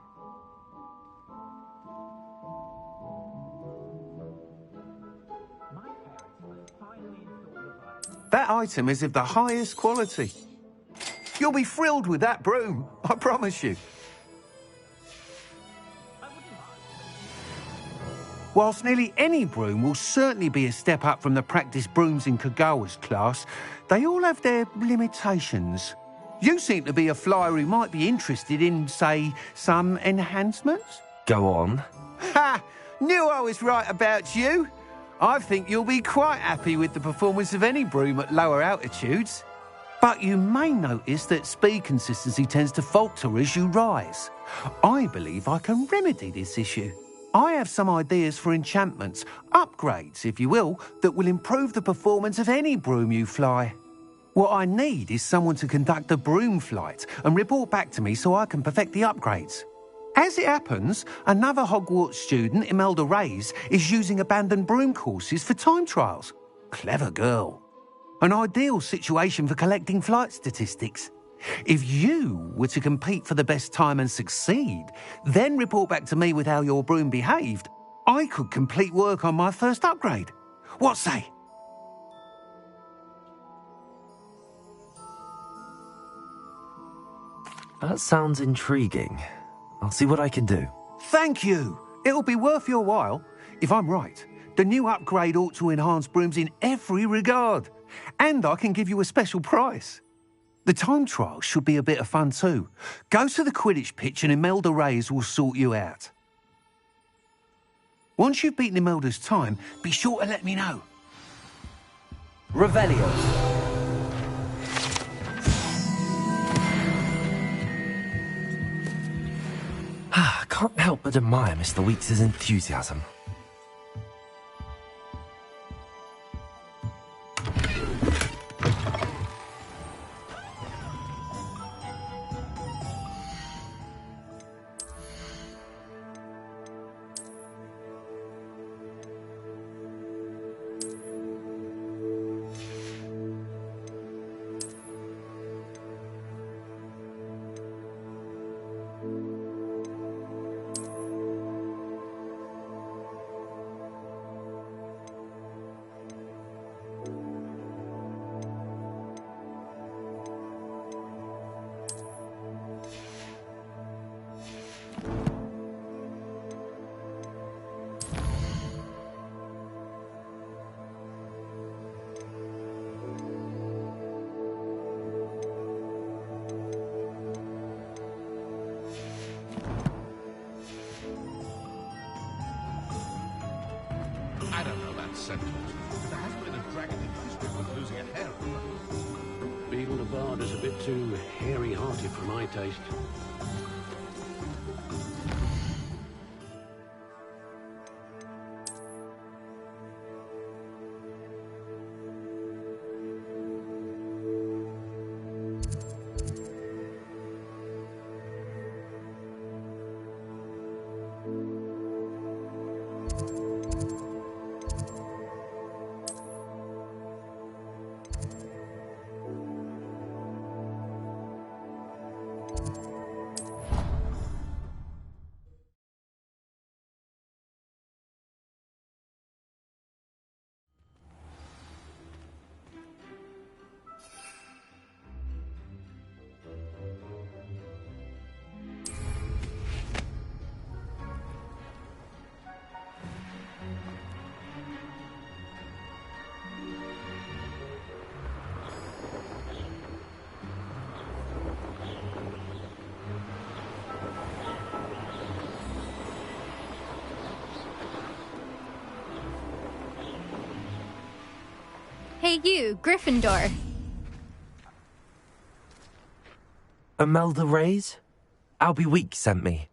That item is of the highest quality. You'll be thrilled with that broom, I promise you. Whilst nearly any broom will certainly be a step up from the practice brooms in Kagawa's class, they all have their limitations. You seem to be a flyer who might be interested in, say, some enhancements? Go on. Ha! Knew I was right about you. I think you'll be quite happy with the performance of any broom at lower altitudes. But you may notice that speed consistency tends to falter as you rise. I believe I can remedy this issue. I have some ideas for enchantments, upgrades, if you will, that will improve the performance of any broom you fly. What I need is someone to conduct a broom flight and report back to me so I can perfect the upgrades. As it happens, another Hogwarts student, Imelda Reyes, is using abandoned broom courses for time trials. Clever girl. An ideal situation for collecting flight statistics. If you were to compete for the best time and succeed, then report back to me with how your broom behaved, I could complete work on my first upgrade. What say? That sounds intriguing. I'll see what I can do. Thank you. It'll be worth your while. If I'm right, the new upgrade ought to enhance brooms in every regard. And I can give you a special price. The time trial should be a bit of fun too. Go to the Quidditch pitch and Imelda Reyes will sort you out. Once you've beaten Imelda's time, be sure to let me know. Revelio. I can't help but admire Mr. Weeks' enthusiasm. too hairy-hearted for my taste. Hey you, Gryffindor. Imelda Reyes? Albie Week sent me.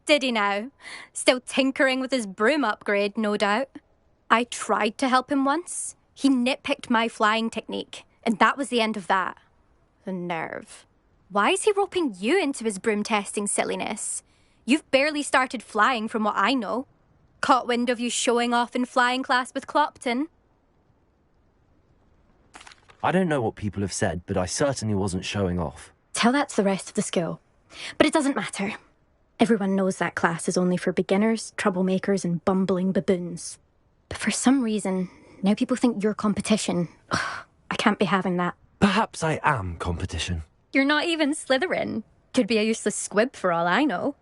Did he now? Still tinkering with his broom upgrade, no doubt. I tried to help him once. He nitpicked my flying technique, and that was the end of that. The nerve. Why is he roping you into his broom testing silliness? You've barely started flying from what I know. Caught wind of you showing off in flying class with Clopton. I don't know what people have said, but I certainly wasn't showing off. Tell that to the rest of the school. But it doesn't matter. Everyone knows that class is only for beginners, troublemakers, and bumbling baboons. But for some reason, now people think you're competition. Ugh, I can't be having that. Perhaps I am competition. You're not even Slytherin. Could be a useless squib for all I know.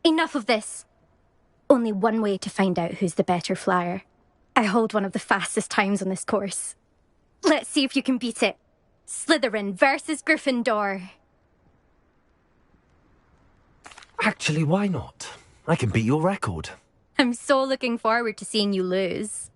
Enough of this. Only one way to find out who's the better flyer. I hold one of the fastest times on this course. Let's see if you can beat it. Slytherin versus Gryffindor. Actually, why not? I can beat your record. I'm so looking forward to seeing you lose.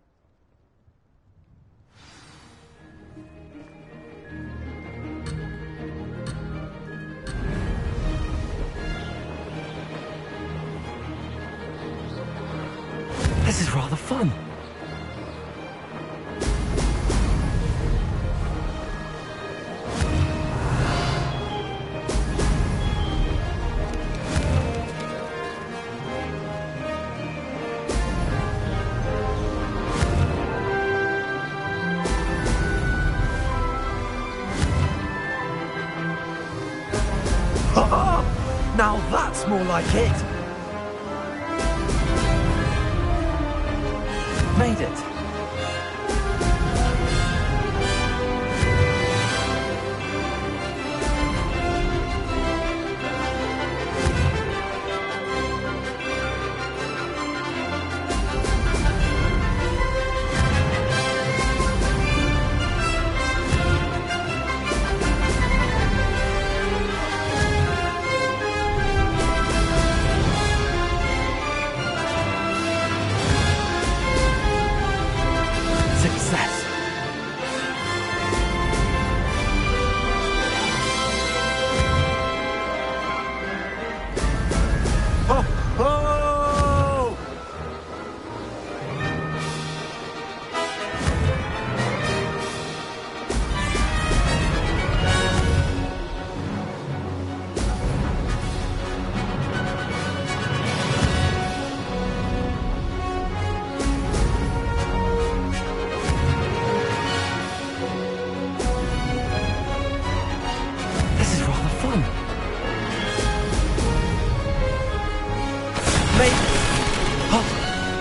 This is rather fun. Now that's more like it! Made it!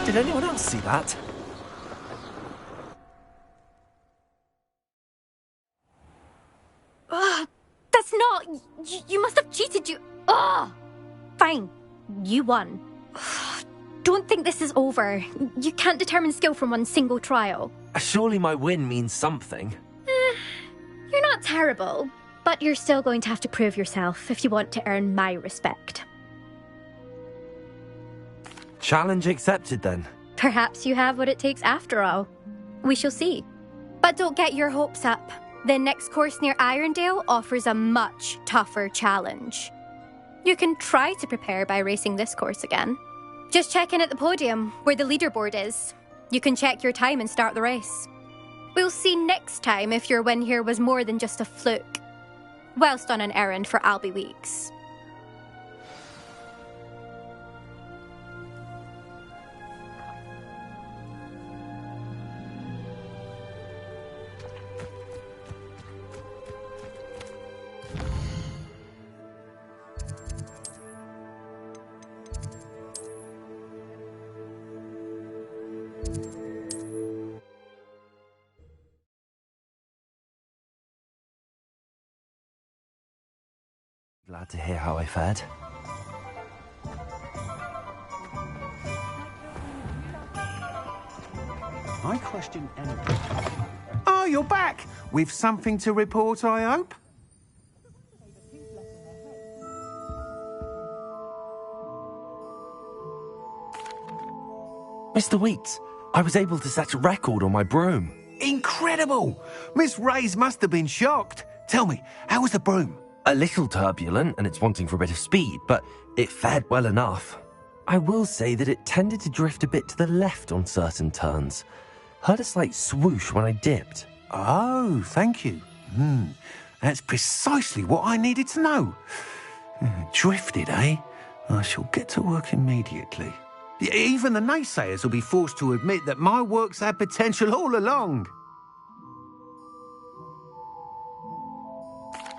Did anyone else see that? That's not... You must have cheated, you... Fine. You won. Don't think this is over. You can't determine skill from one single trial. Surely my win means something. You're not terrible, but you're still going to have to prove yourself if you want to earn my respect. Challenge accepted, then. Perhaps you have what it takes after all. We shall see. But don't get your hopes up. The next course near Irondale offers a much tougher challenge. You can try to prepare by racing this course again. Just check in at the podium, where the leaderboard is. You can check your time and start the race. We'll see next time if your win here was more than just a fluke, whilst on an errand for Albie Weeks. Glad to hear how I fared. I question anything. Oh, you're back! With something to report, I hope? Mr. Weeks, I was able to set a record on my broom. Incredible! Miss Reyes must have been shocked. Tell me, how was the broom? A little turbulent, and it's wanting for a bit of speed, but it fared well enough. I will say that it tended to drift a bit to the left on certain turns. Heard a slight swoosh when I dipped. Oh, thank you. That's precisely what I needed to know. Drifted, eh? I shall get to work immediately. Even the naysayers will be forced to admit that my work's had potential all along.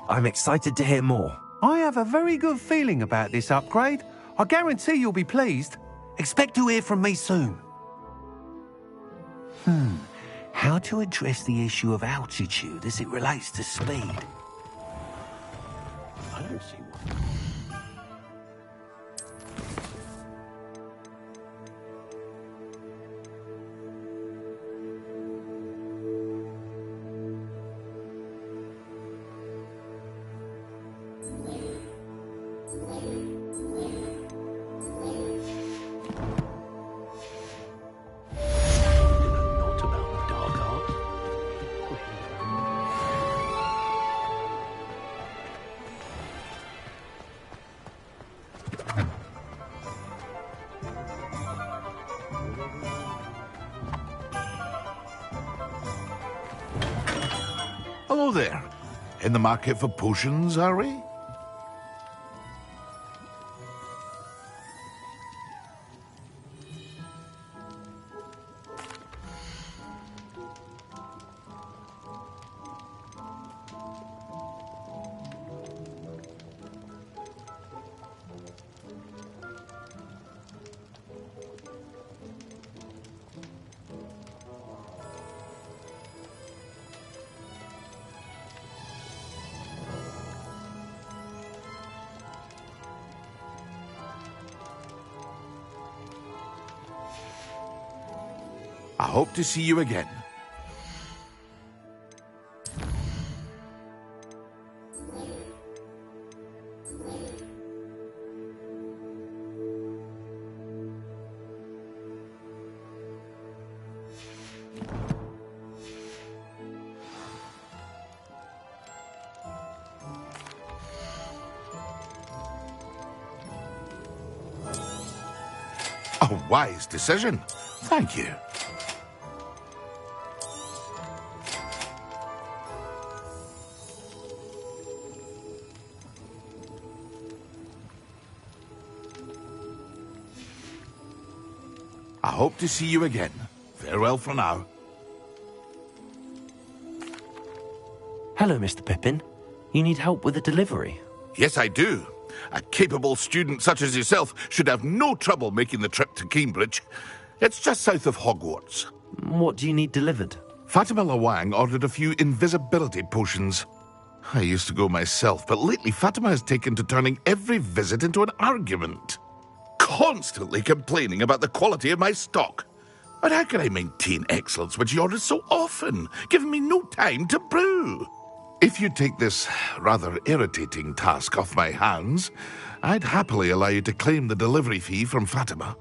I'm excited to hear more. I have a very good feeling about this upgrade. I guarantee you'll be pleased. Expect to hear from me soon. How to address the issue of altitude as it relates to speed? I don't see one. Hello there. In the market for potions, are we? I hope to see you again. A wise decision. Thank you. I hope to see you again. Farewell for now. Hello, Mr. Pippin. You need help with a delivery? Yes, I do. A capable student such as yourself should have no trouble making the trip to Cambridge. It's just south of Hogwarts. What do you need delivered? Fatima Lawang ordered a few invisibility potions. I used to go myself, but lately Fatima has taken to turning every visit into an argument. Constantly complaining about the quality of my stock. But how can I maintain excellence when she orders so often, giving me no time to brew? If you take this rather irritating task off my hands, I'd happily allow you to claim the delivery fee from Fatima.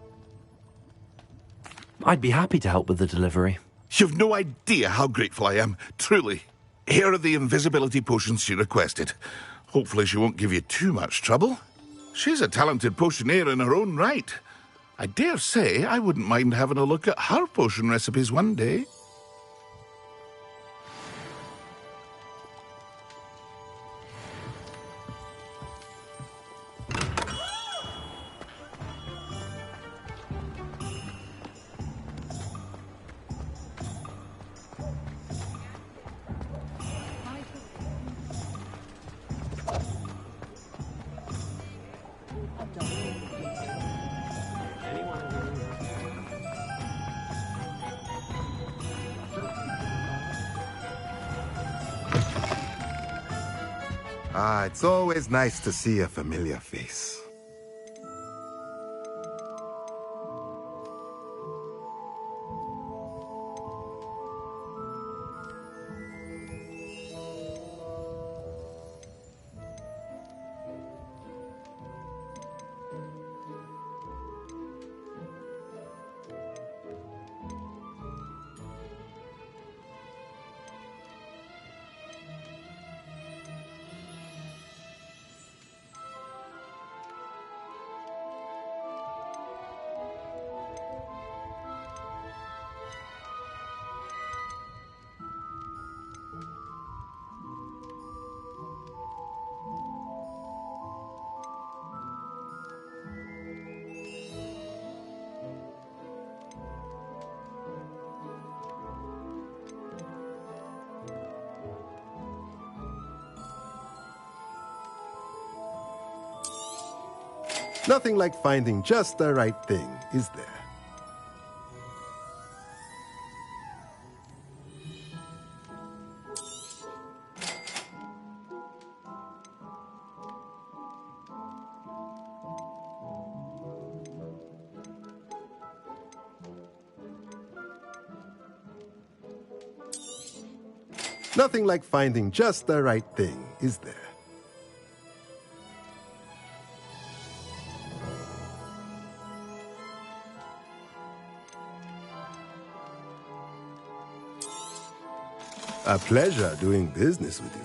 I'd be happy to help with the delivery. You've no idea how grateful I am, truly. Here are the invisibility potions she requested. Hopefully she won't give you too much trouble. She's a talented potioneer in her own right. I dare say I wouldn't mind having a look at her potion recipes one day. Ah, it's always nice to see a familiar face. Nothing like finding just the right thing, is there? Nothing like finding just the right thing, is there? A pleasure doing business with you.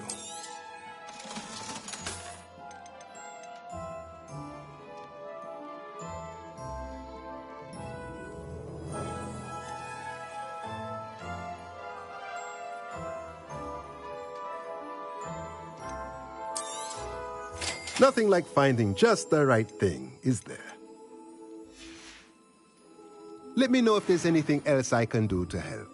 Nothing like finding just the right thing, is there? Let me know if there's anything else I can do to help.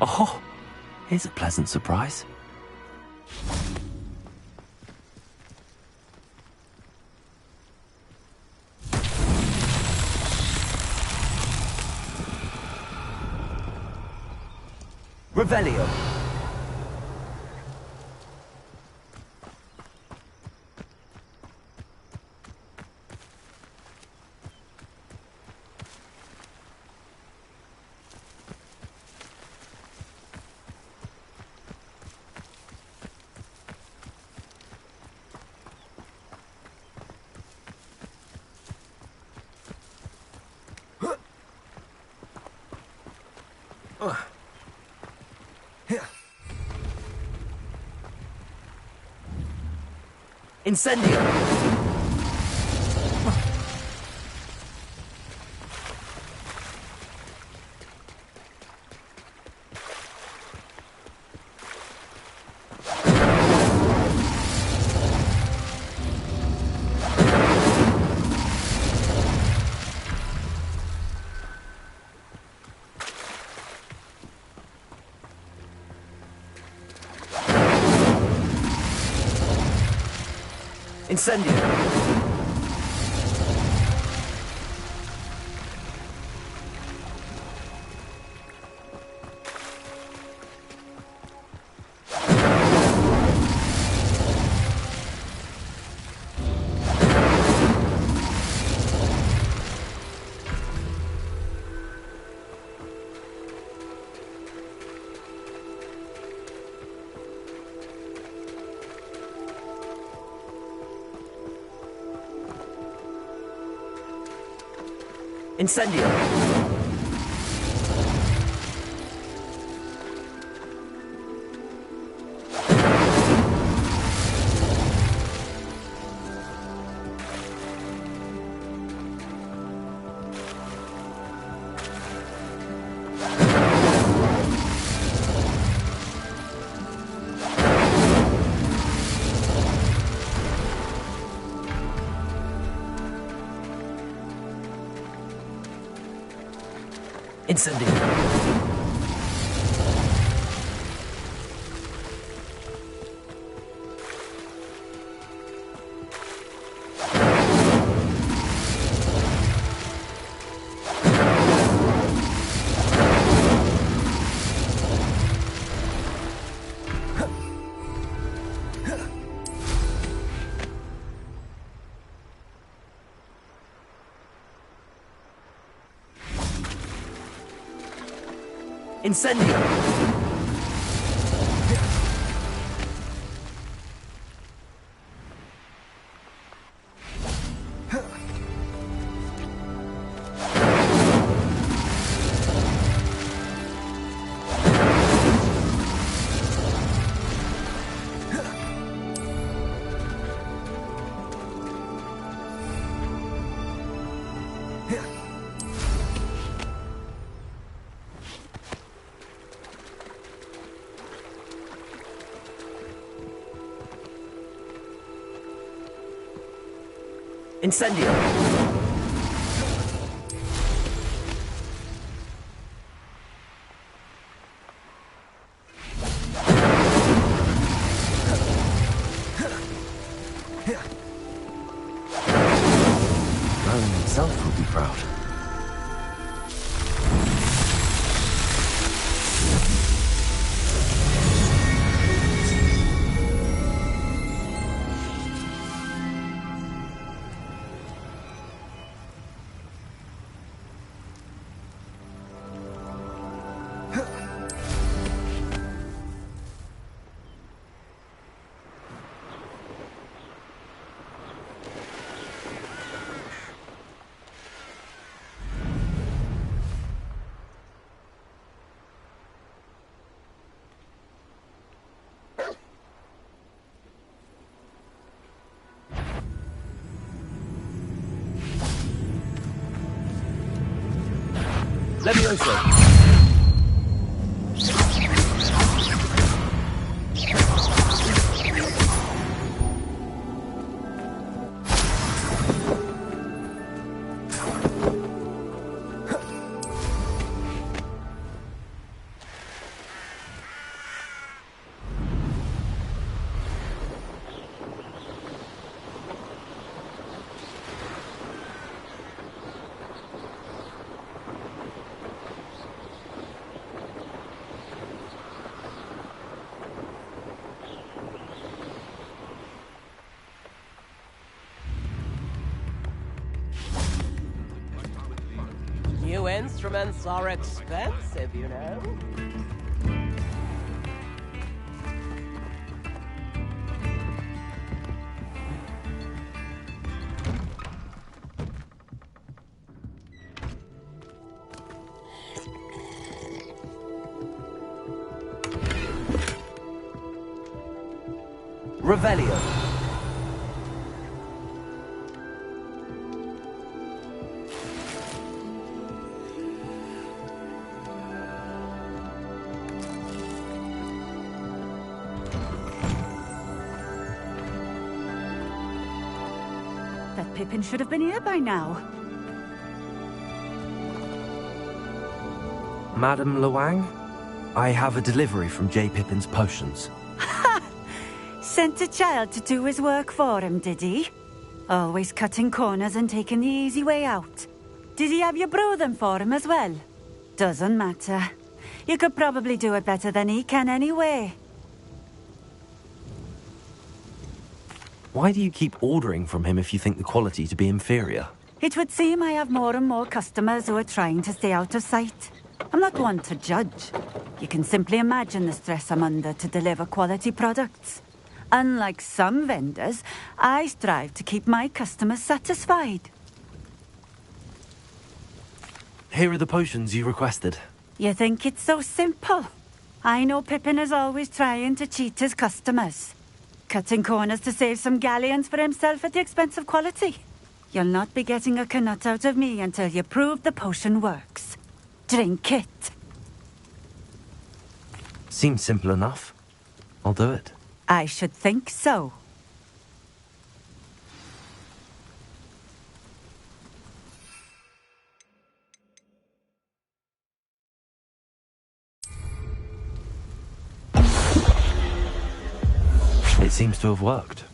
Oh, here's a pleasant surprise. Revelio. Incendio! Incendio! Incendio! Incendio! Incendio! Incendio! Merlin himself will be proud. Levioso! New instruments are expensive, you know. Revelio. That Pippin should have been here by now. Madam Luang, I have a delivery from J. Pippin's potions. Sent a child to do his work for him, did he? Always cutting corners and taking the easy way out. Did he have you brew them for him as well? Doesn't matter. You could probably do it better than he can anyway. Why do you keep ordering from him if you think the quality to be inferior? It would seem I have more and more customers who are trying to stay out of sight. I'm not one to judge. You can simply imagine the stress I'm under to deliver quality products. Unlike some vendors, I strive to keep my customers satisfied. Here are the potions you requested. You think it's so simple? I know Pippin is always trying to cheat his customers. Cutting corners to save some galleons for himself at the expense of quality. You'll not be getting a canut out of me until you prove the potion works. Drink it. Seems simple enough. I'll do it. I should think so. It seems to have worked.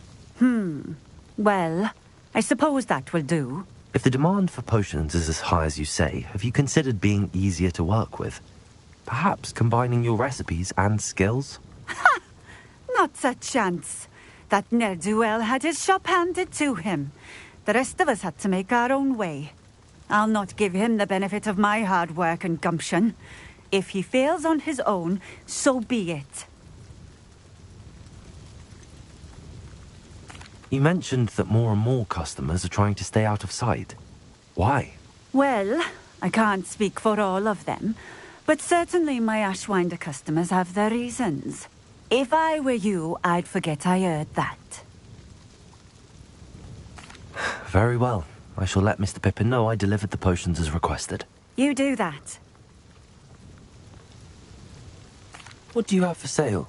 Well, I suppose that will do. If the demand for potions is as high as you say, have you considered being easier to work with? Perhaps combining your recipes and skills? Not a chance. That ne'er-do-well had his shop handed to him. The rest of us had to make our own way. I'll not give him the benefit of my hard work and gumption. If he fails on his own, so be it. You mentioned that more and more customers are trying to stay out of sight. Why? Well, I can't speak for all of them, but certainly my Ashwinder customers have their reasons. If I were you, I'd forget I heard that. Very well. I shall let Mr. Pippin know I delivered the potions as requested. You do that. What do you have for sale?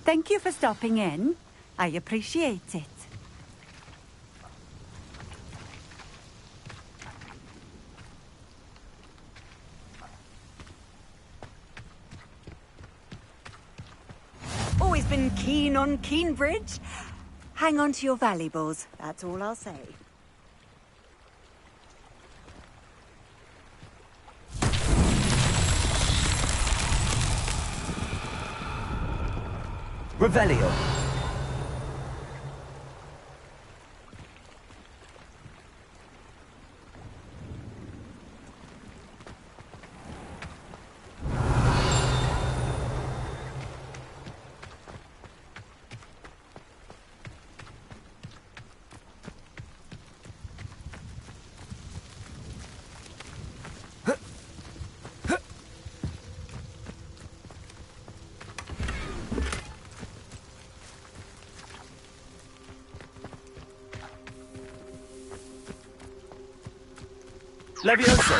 Thank you for stopping in. I appreciate it. Always been keen on Keenbridge. Hang on to your valuables, that's all I'll say. Revelio. Levioso.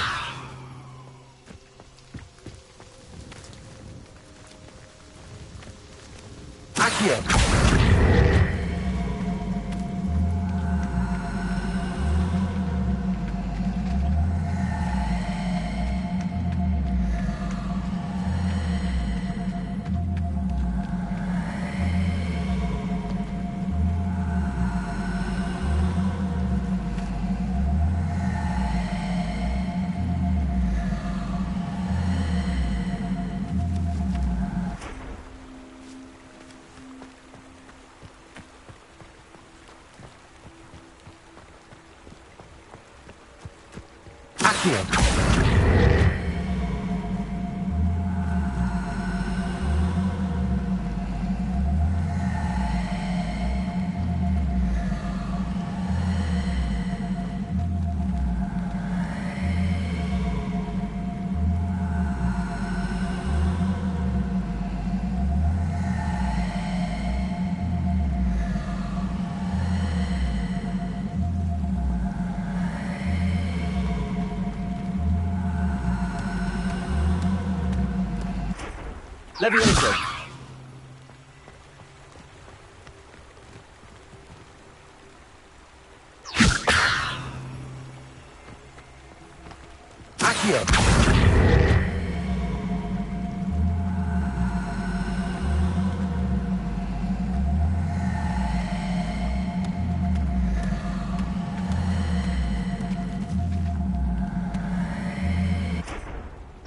Accio. Accio. Levioso. Accio.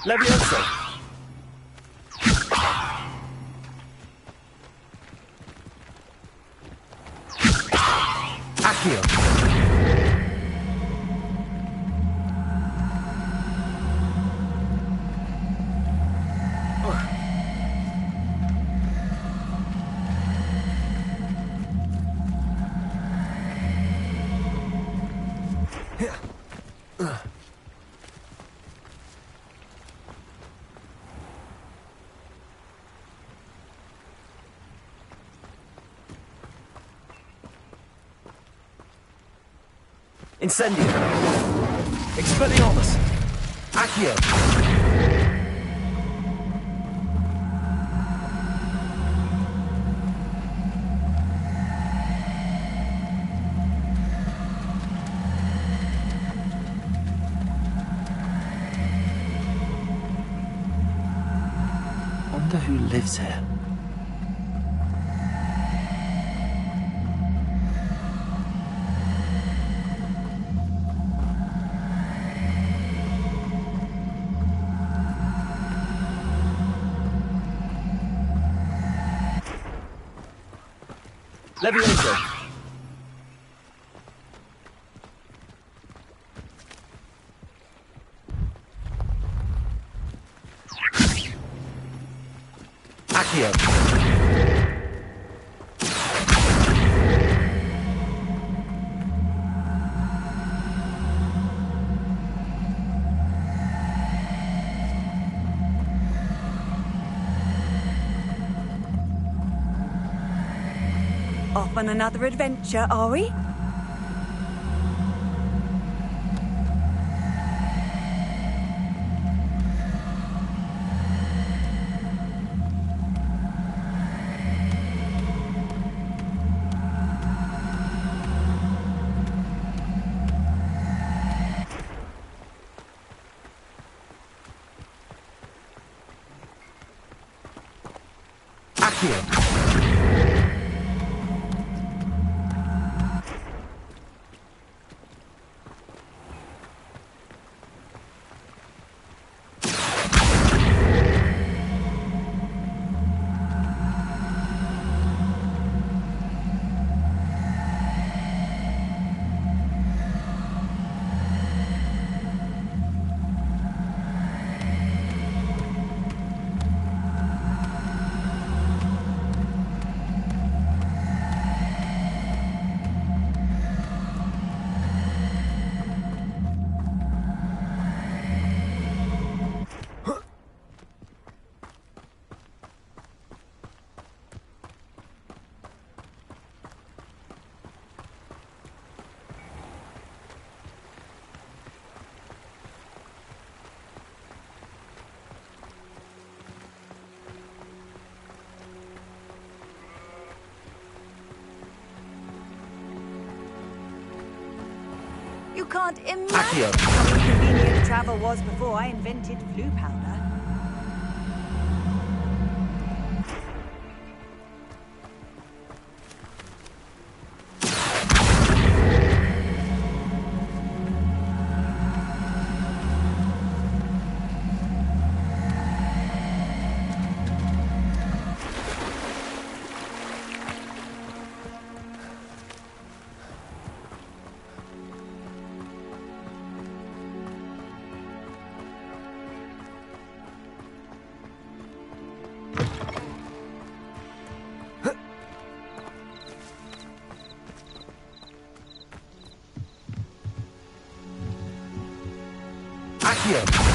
Levioso. Accio. Incendio. Expelliarmus. Accio. Wonder who lives here. Levioso. Accio. Off on another adventure, are we? Accio. You can't imagine how inconvenient travel was before I invented blue powder. Accio.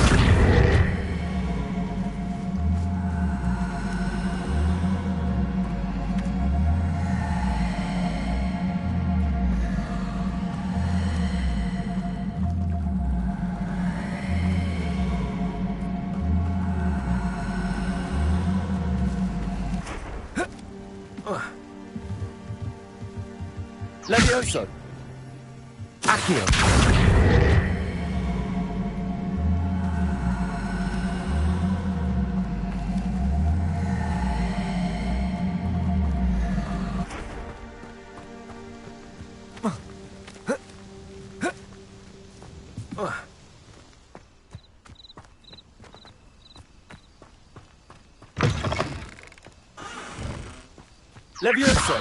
Levioso. Accio. Levioso.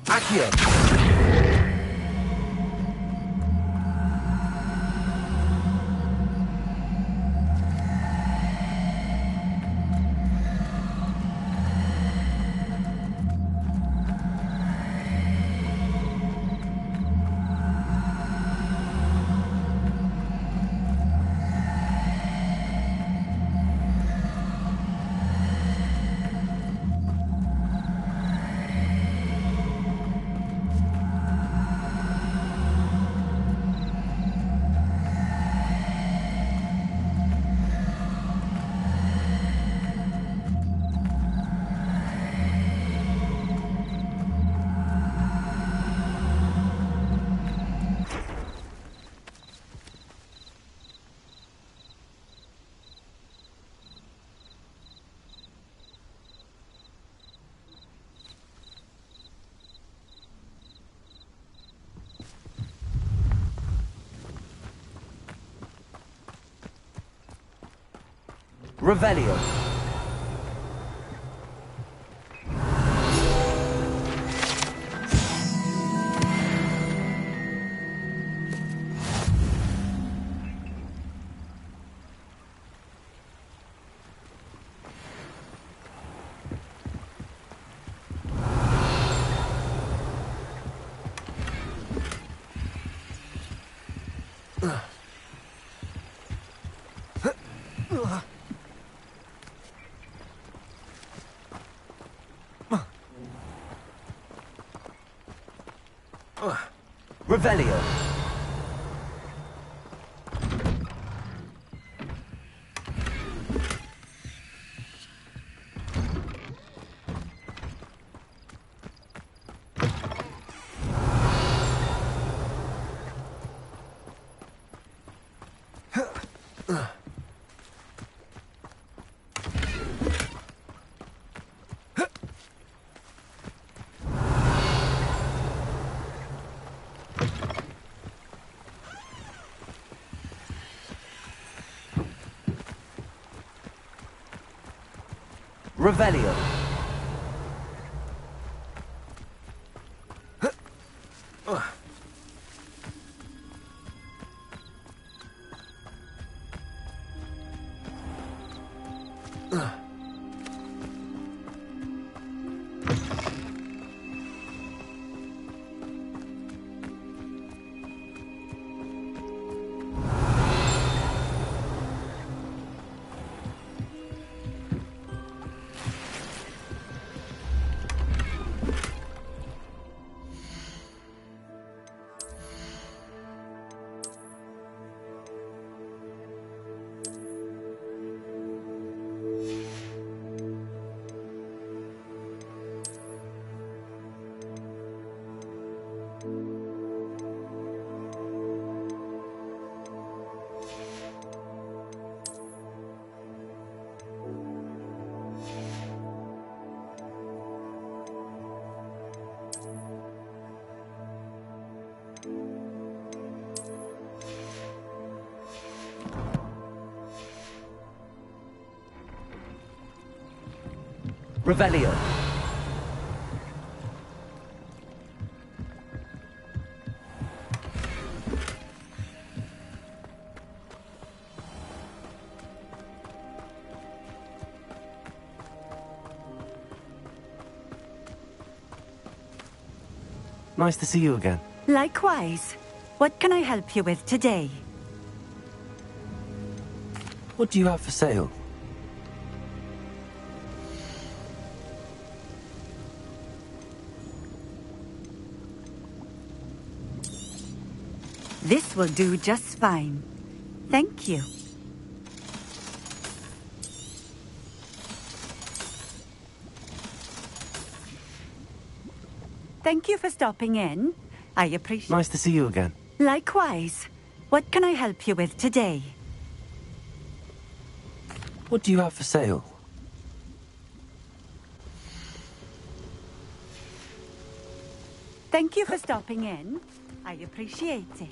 Accio. Revelio. Revelio. Revelio. Revelio. Nice to see you again. Likewise. What can I help you with today? What do you have for sale? This will do just fine. Thank you. Thank you for stopping in. I appreciate it. Nice to see you again. Likewise. What can I help you with today? What do you have for sale? Thank you for stopping in. I appreciate it.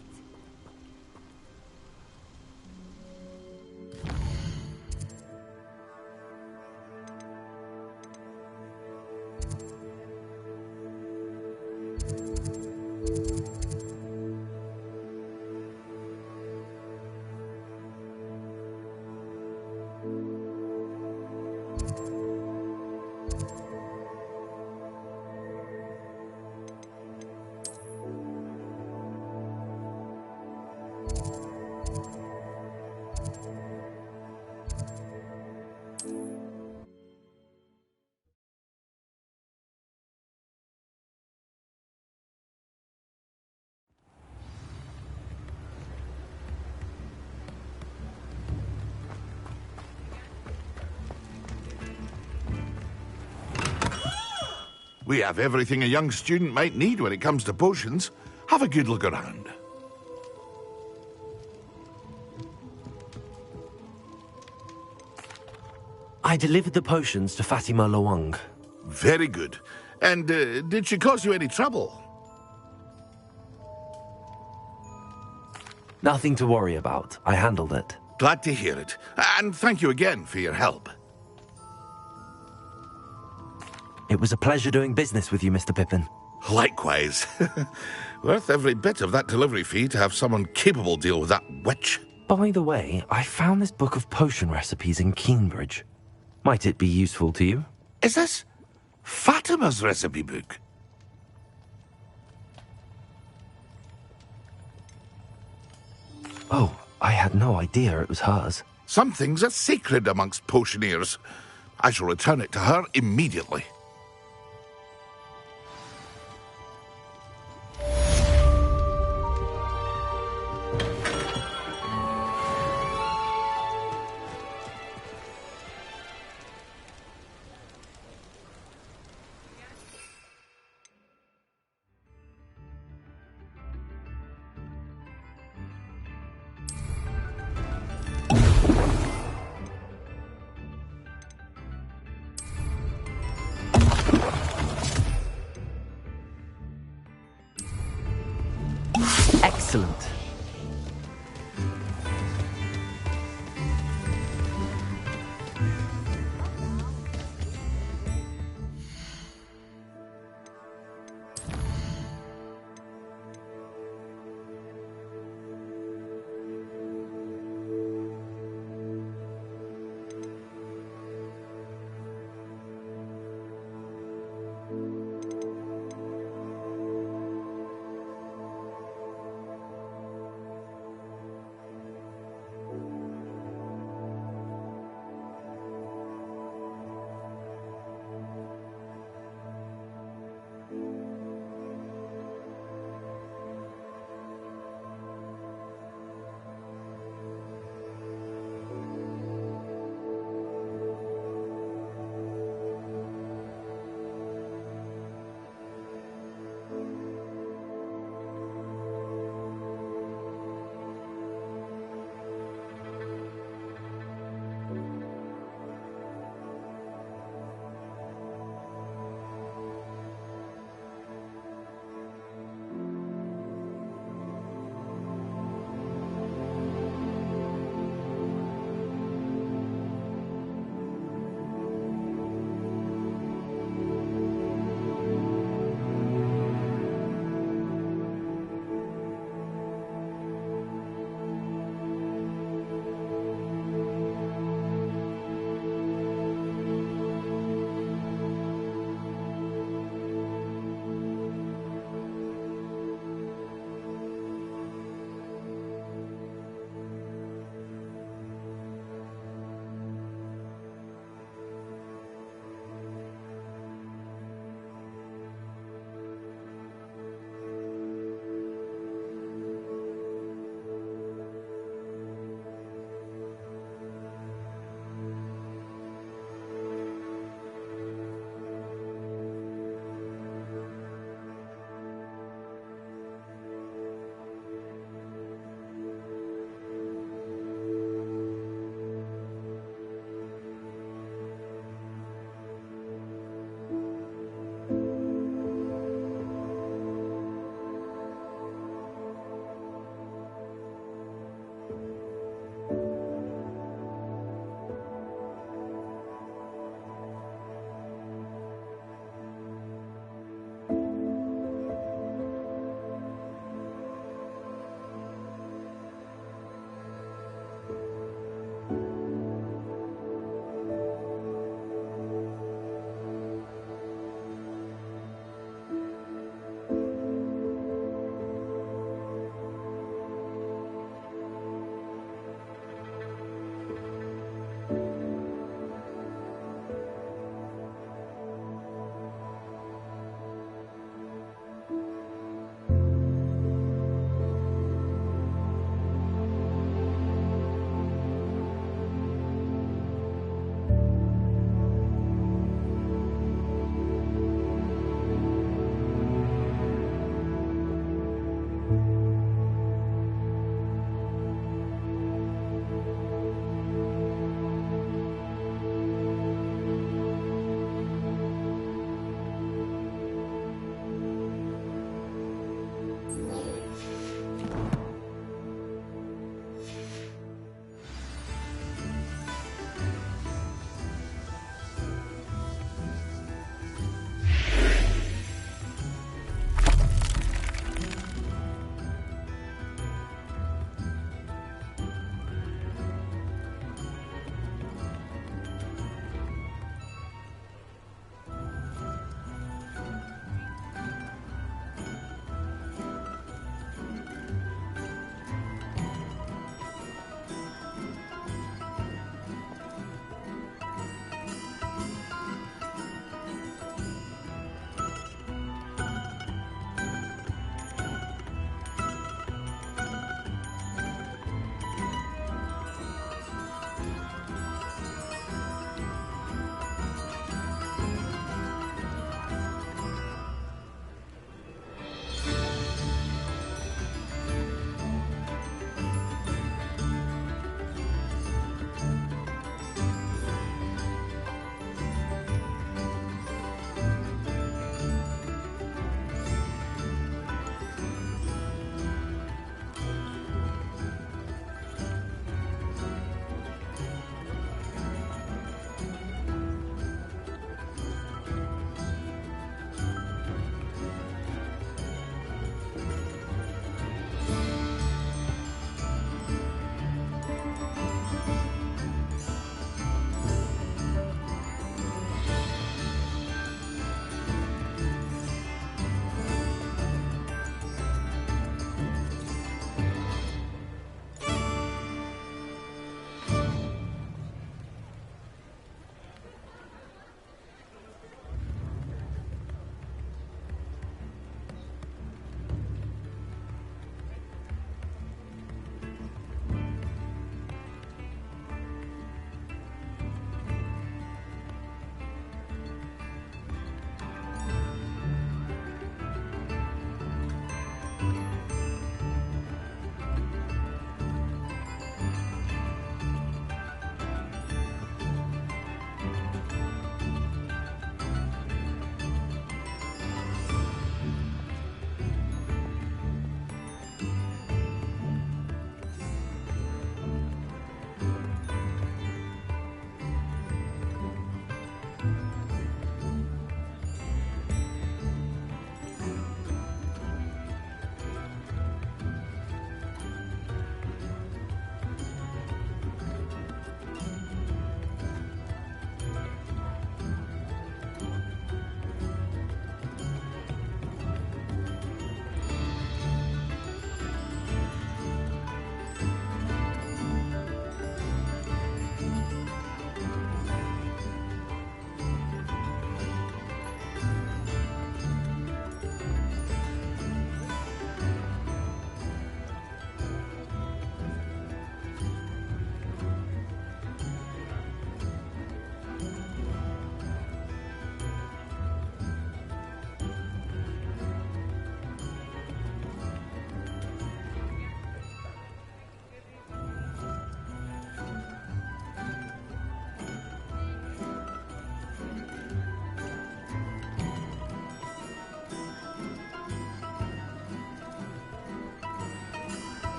We have everything a young student might need when it comes to potions. Have a good look around. I delivered the potions to Fatima Lawang. Very good. And did she cause you any trouble? Nothing to worry about. I handled it. Glad to hear it. And thank you again for your help. It was a pleasure doing business with you, Mr. Pippin. Likewise. Worth every bit of that delivery fee to have someone capable deal with that witch. By the way, I found this book of potion recipes in Keenbridge. Might it be useful to you? Is this Fatima's recipe book? Oh, I had no idea it was hers. Some things are sacred amongst potioneers. I shall return it to her immediately. Excellent.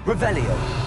Revelio.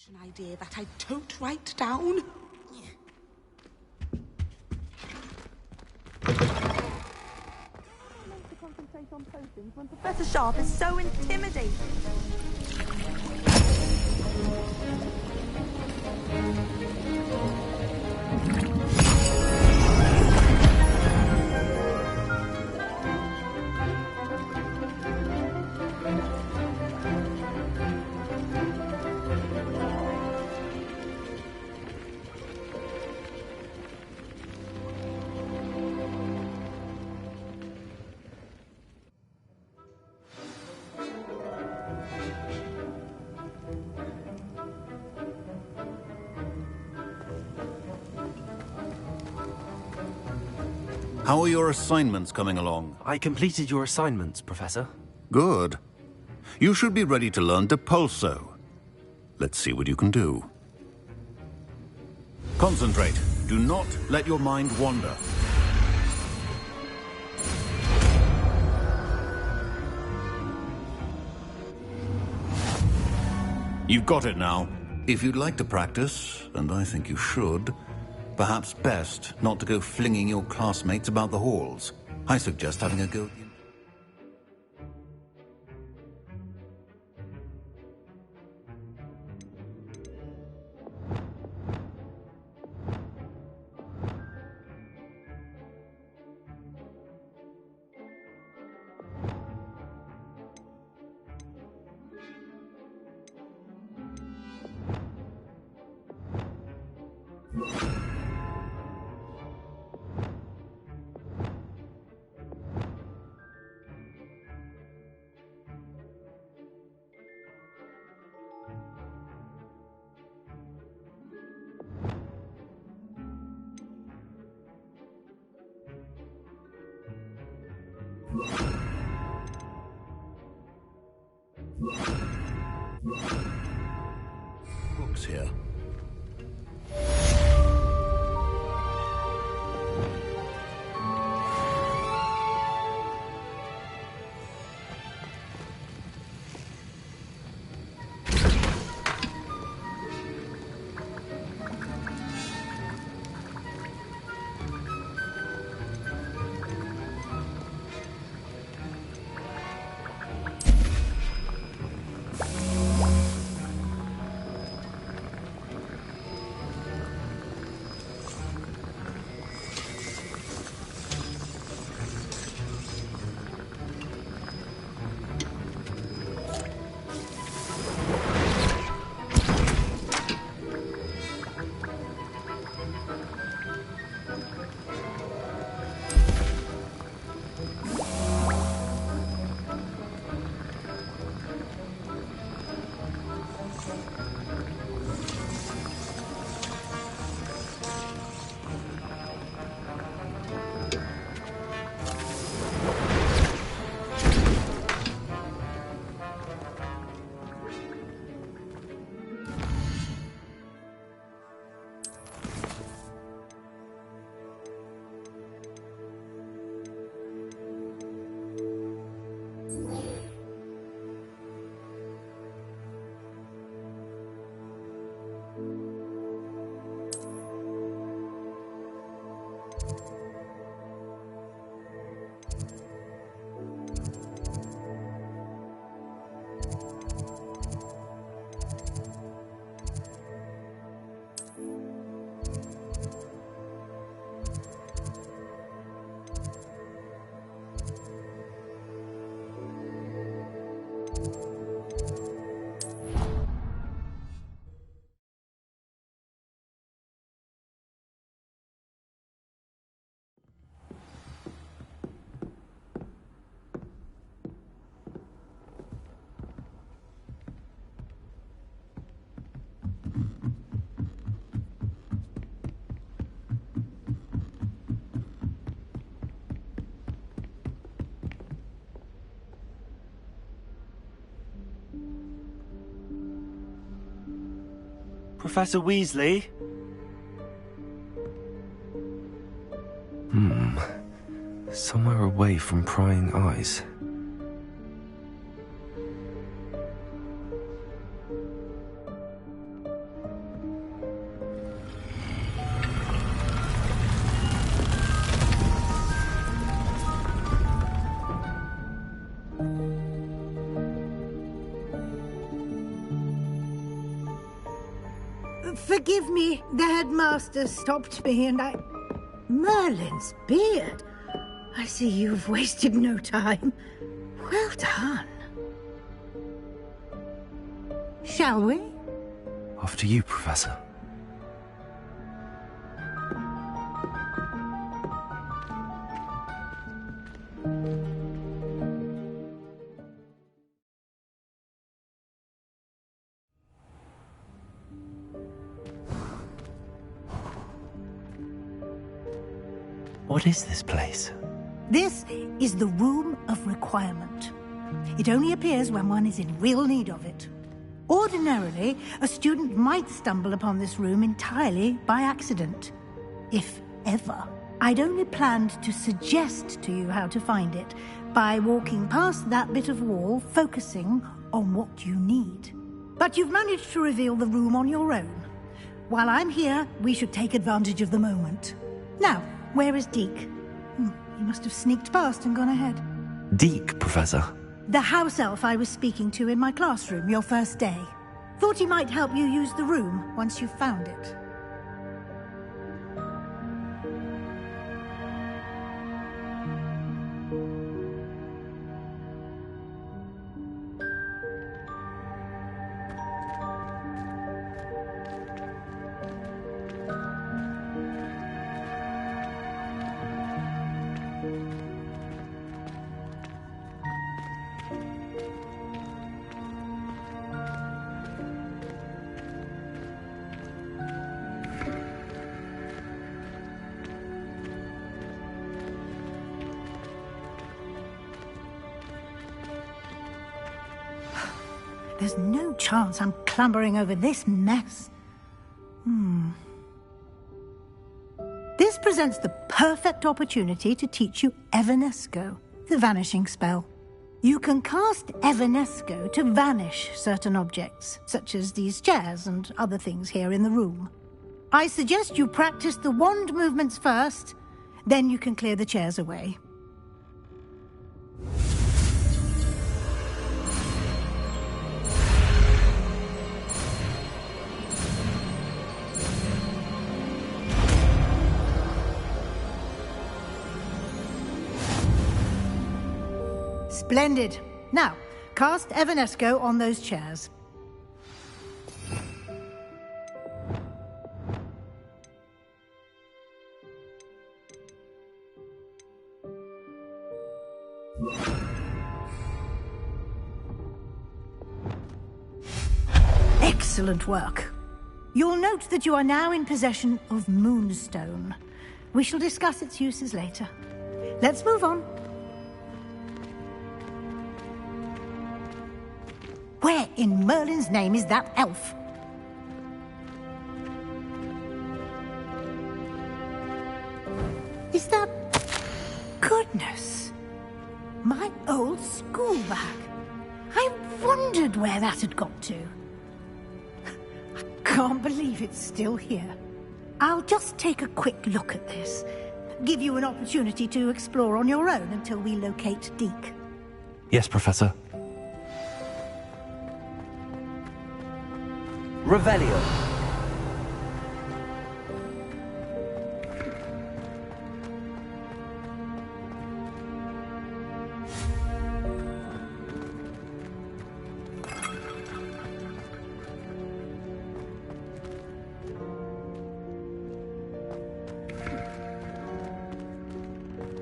An idea that I don't write down. To concentrate on potions when Professor Sharp is so intimidating. How are your assignments coming along? I completed your assignments, Professor. Good. You should be ready to learn Depulso. Let's see what you can do. Concentrate. Do not let your mind wander. You've got it now. If you'd like to practice, and I think you should, perhaps best not to go flinging your classmates about the halls. I suggest having a go. Books here. Professor Weasley? Somewhere away from prying eyes. Forgive me, the headmaster stopped me and I... Merlin's beard. I see you've wasted no time. Well done. Shall we? After you, Professor. What is this place? This is the Room of Requirement. It only appears when one is in real need of it. Ordinarily, a student might stumble upon this room entirely by accident. If ever. I'd only planned to suggest to you how to find it by walking past that bit of wall, focusing on what you need. But you've managed to reveal the room on your own. While I'm here, we should take advantage of the moment. Now, where is Deke? He must have sneaked past and gone ahead. Deke, Professor. The house elf I was speaking to in my classroom your first day. Thought he might help you use the room once you found it. There's no chance I'm clambering over this mess. This presents the perfect opportunity to teach you Evanesco, the vanishing spell. You can cast Evanesco to vanish certain objects, such as these chairs and other things here in the room. I suggest you practice the wand movements first, then you can clear the chairs away. Splendid. Now, cast Evanesco on those chairs. Excellent work. You'll note that you are now in possession of Moonstone. We shall discuss its uses later. Let's move on. Where in Merlin's name is that elf? Is that... Goodness! My old school bag. I wondered where that had got to. I can't believe it's still here. I'll just take a quick look at this. Give you an opportunity to explore on your own until we locate Deke. Yes, Professor. Revelio.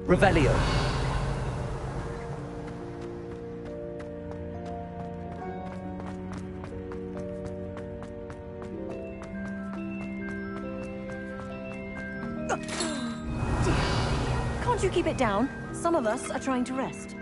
Revelio. Can't you keep it down? Some of us are trying to rest.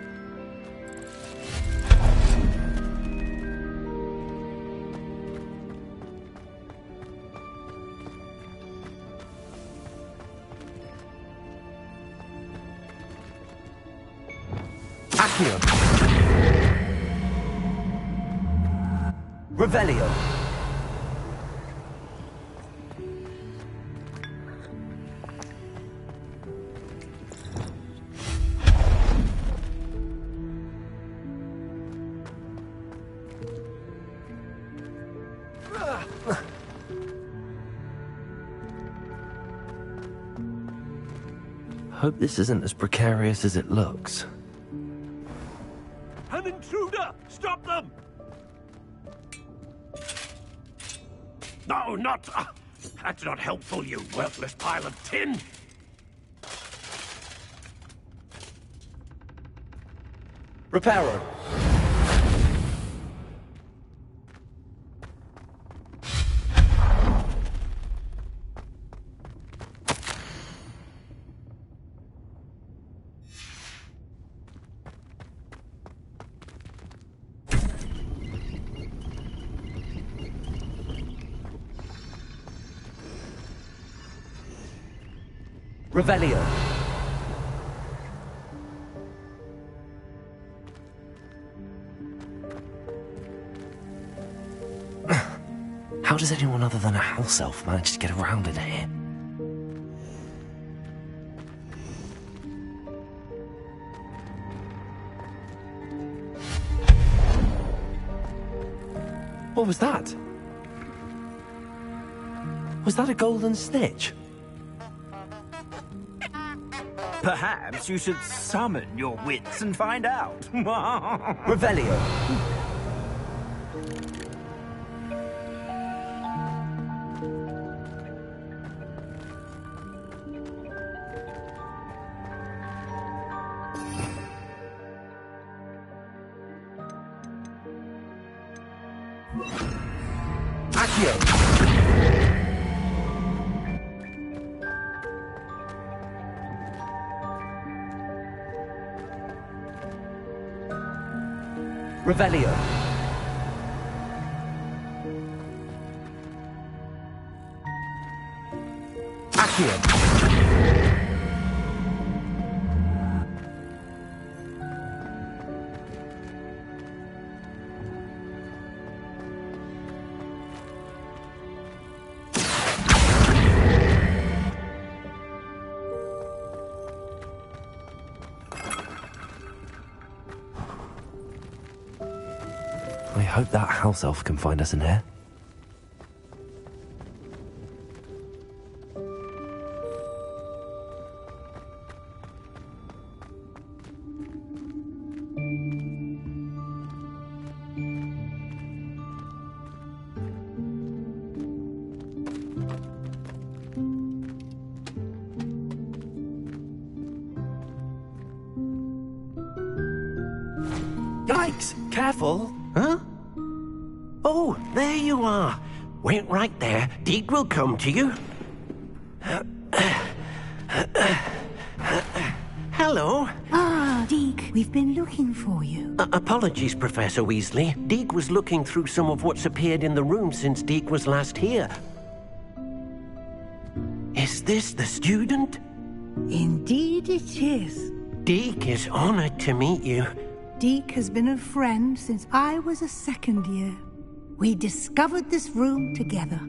Accio. Revelio. Hope this isn't as precarious as it looks. An intruder! Stop them! No, not... that's not helpful, you worthless pile of tin! Reparo. Revelio. How does anyone other than a house elf manage to get around in here? What was that? Was that a golden snitch? Perhaps you should summon your wits and find out. Revelio. Revelio. Accio. I hope that house elf can find us in here. Yikes! Careful! Huh? Oh, there you are. Wait right there. Deke will come to you. Hello. Ah, Deke, we've been looking for you. Apologies, Professor Weasley. Deke was looking through some of what's appeared in the room since Deke was last here. Is this the student? Indeed it is. Deke is honored to meet you. Deke has been a friend since I was a second year. We discovered this room together.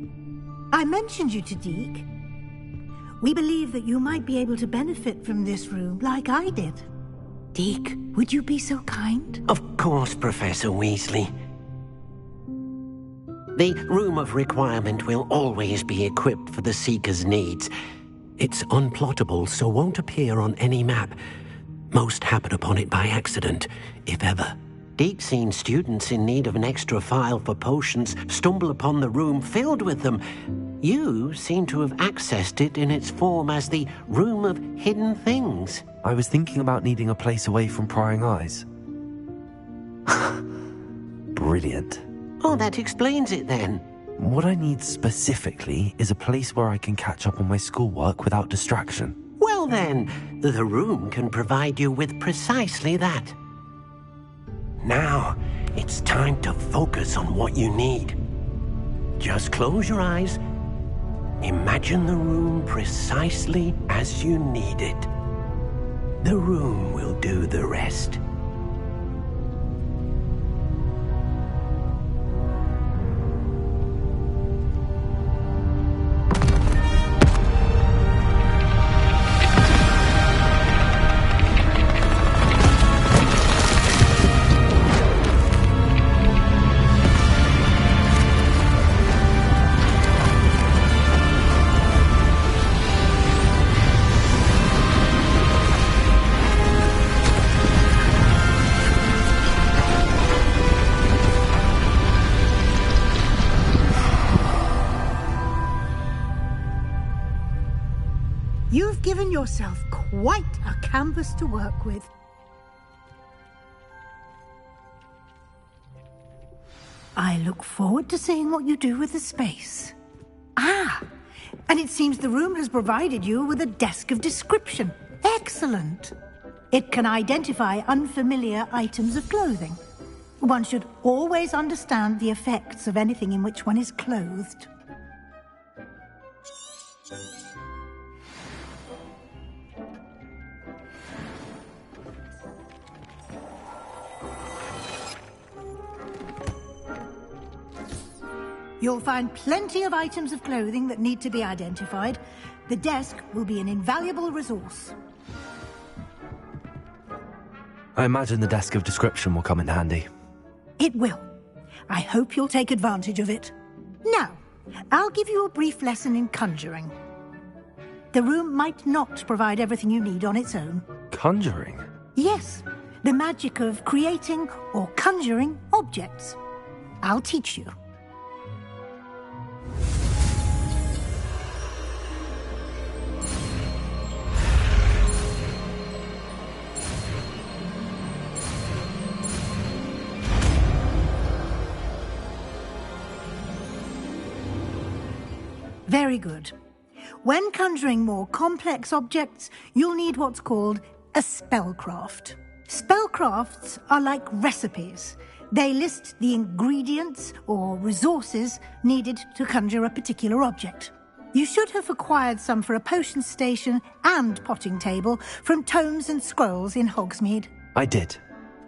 I mentioned you to Deke. We believe that you might be able to benefit from this room like I did. Deke, would you be so kind? Of course, Professor Weasley. The Room of Requirement will always be equipped for the Seeker's needs. It's unplottable, so won't appear on any map. Most happen upon it by accident, if ever. Deke's seen students in need of an extra file for potions stumble upon the room filled with them. You seem to have accessed it in its form as the Room of Hidden Things. I was thinking about needing a place away from prying eyes. Brilliant. Oh, that explains it then. What I need specifically is a place where I can catch up on my schoolwork without distraction. Well then, the room can provide you with precisely that. Now, it's time to focus on what you need. Just close your eyes. Imagine the room precisely as you need it. The room will do the rest. given yourself quite a canvas to work with. I look forward to seeing what you do with the space. Ah, and it seems the room has provided you with a desk of description. Excellent. It can identify unfamiliar items of clothing. One should always understand the effects of anything in which one is clothed. You'll find plenty of items of clothing that need to be identified. The desk will be an invaluable resource. I imagine the desk of description will come in handy. It will. I hope you'll take advantage of it. Now, I'll give you a brief lesson in conjuring. The room might not provide everything you need on its own. Conjuring? Yes, the magic of creating or conjuring objects. I'll teach you. Very good. When conjuring more complex objects, you'll need what's called a spellcraft. Spellcrafts are like recipes. They list the ingredients or resources needed to conjure a particular object. You should have acquired some for a potion station and potting table from tomes and scrolls in Hogsmeade. I did.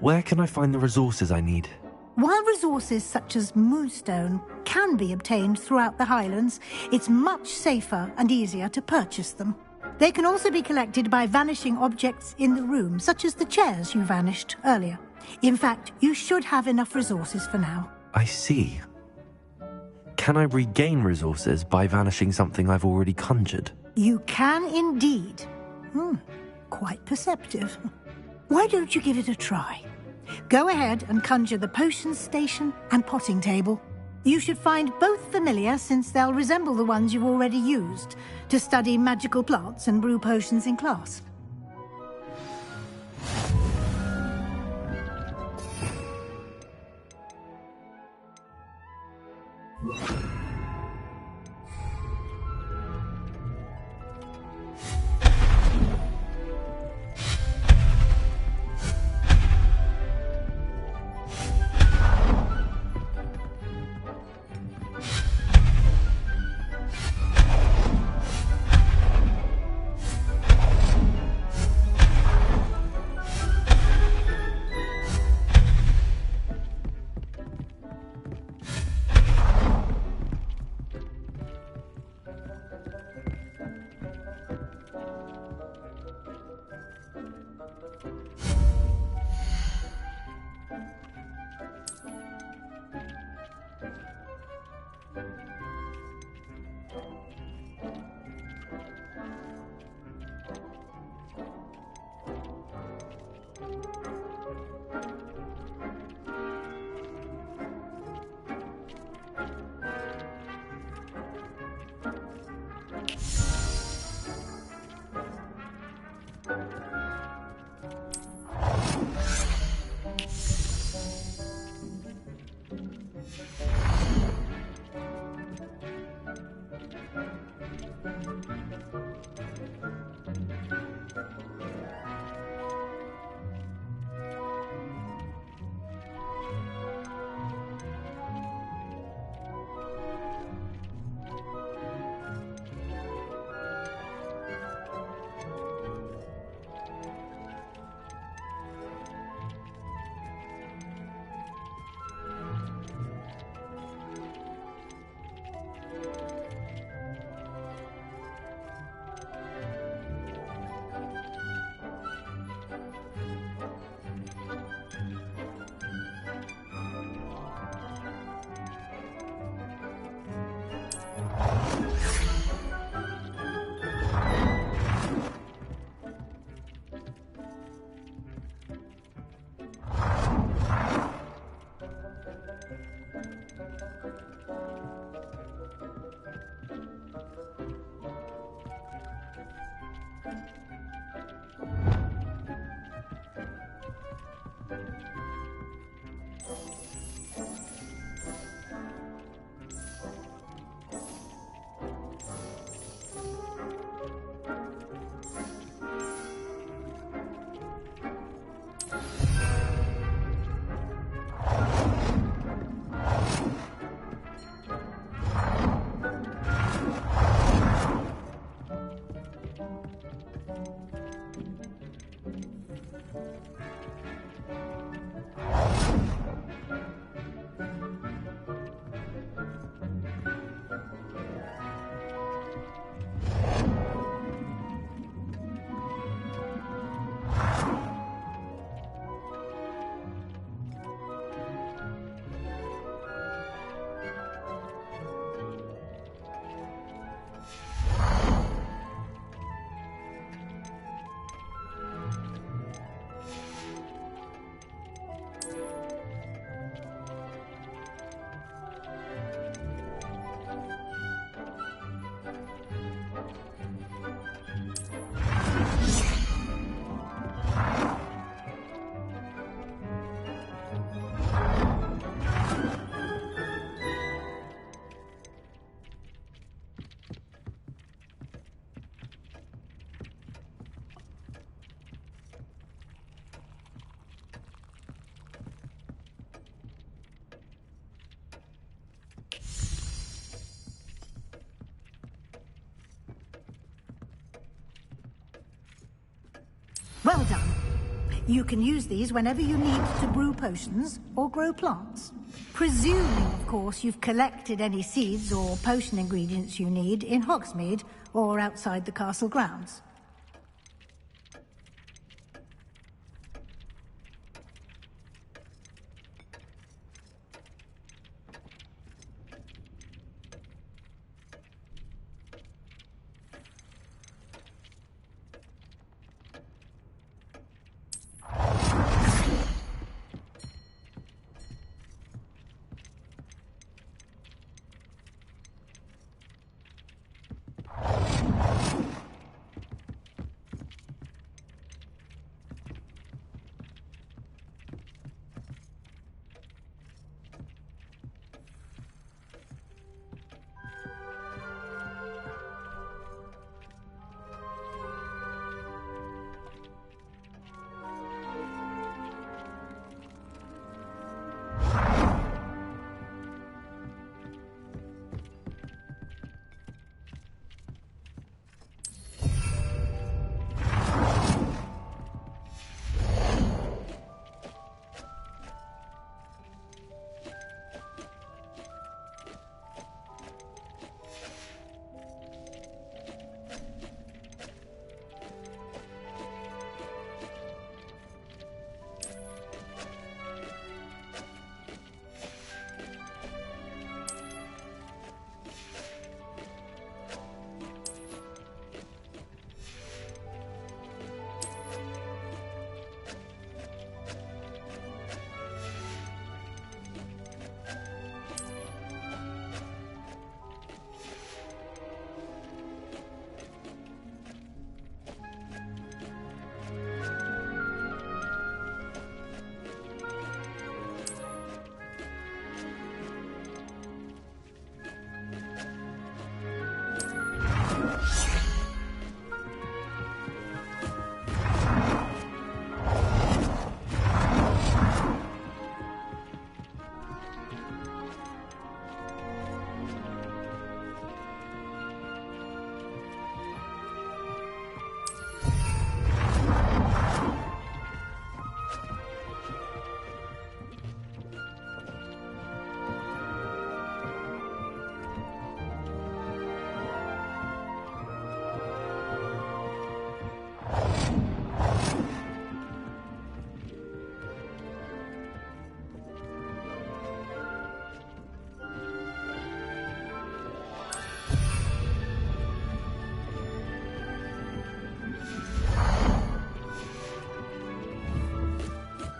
Where can I find the resources I need? While resources such as moonstone can be obtained throughout the Highlands, it's much safer and easier to purchase them. They can also be collected by vanishing objects in the room, such as the chairs you vanished earlier. In fact, you should have enough resources for now. I see. Can I regain resources by vanishing something I've already conjured? You can indeed. Quite perceptive. Why don't you give it a try? Go ahead and conjure the potion station and potting table. You should find both familiar, since they'll resemble the ones you've already used to study magical plants and brew potions in class. Well done. You can use these whenever you need to brew potions or grow plants. Presuming, of course, you've collected any seeds or potion ingredients you need in Hogsmeade or outside the castle grounds.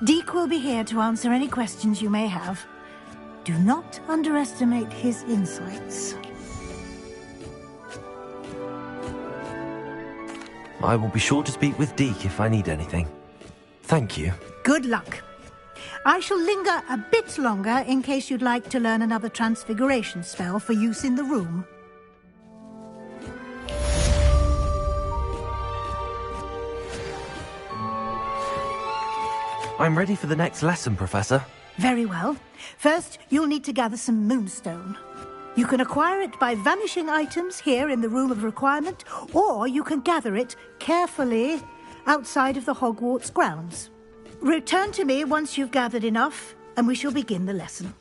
Deke will be here to answer any questions you may have. Do not underestimate his insights. I will be sure to speak with Deke if I need anything. Thank you. Good luck. I shall linger a bit longer in case you'd like to learn another transfiguration spell for use in the room. I'm ready for the next lesson, Professor. Very well. First, you'll need to gather some moonstone. You can acquire it by vanishing items here in the Room of Requirement, or you can gather it carefully outside of the Hogwarts grounds. Return to me once you've gathered enough, and we shall begin the lesson.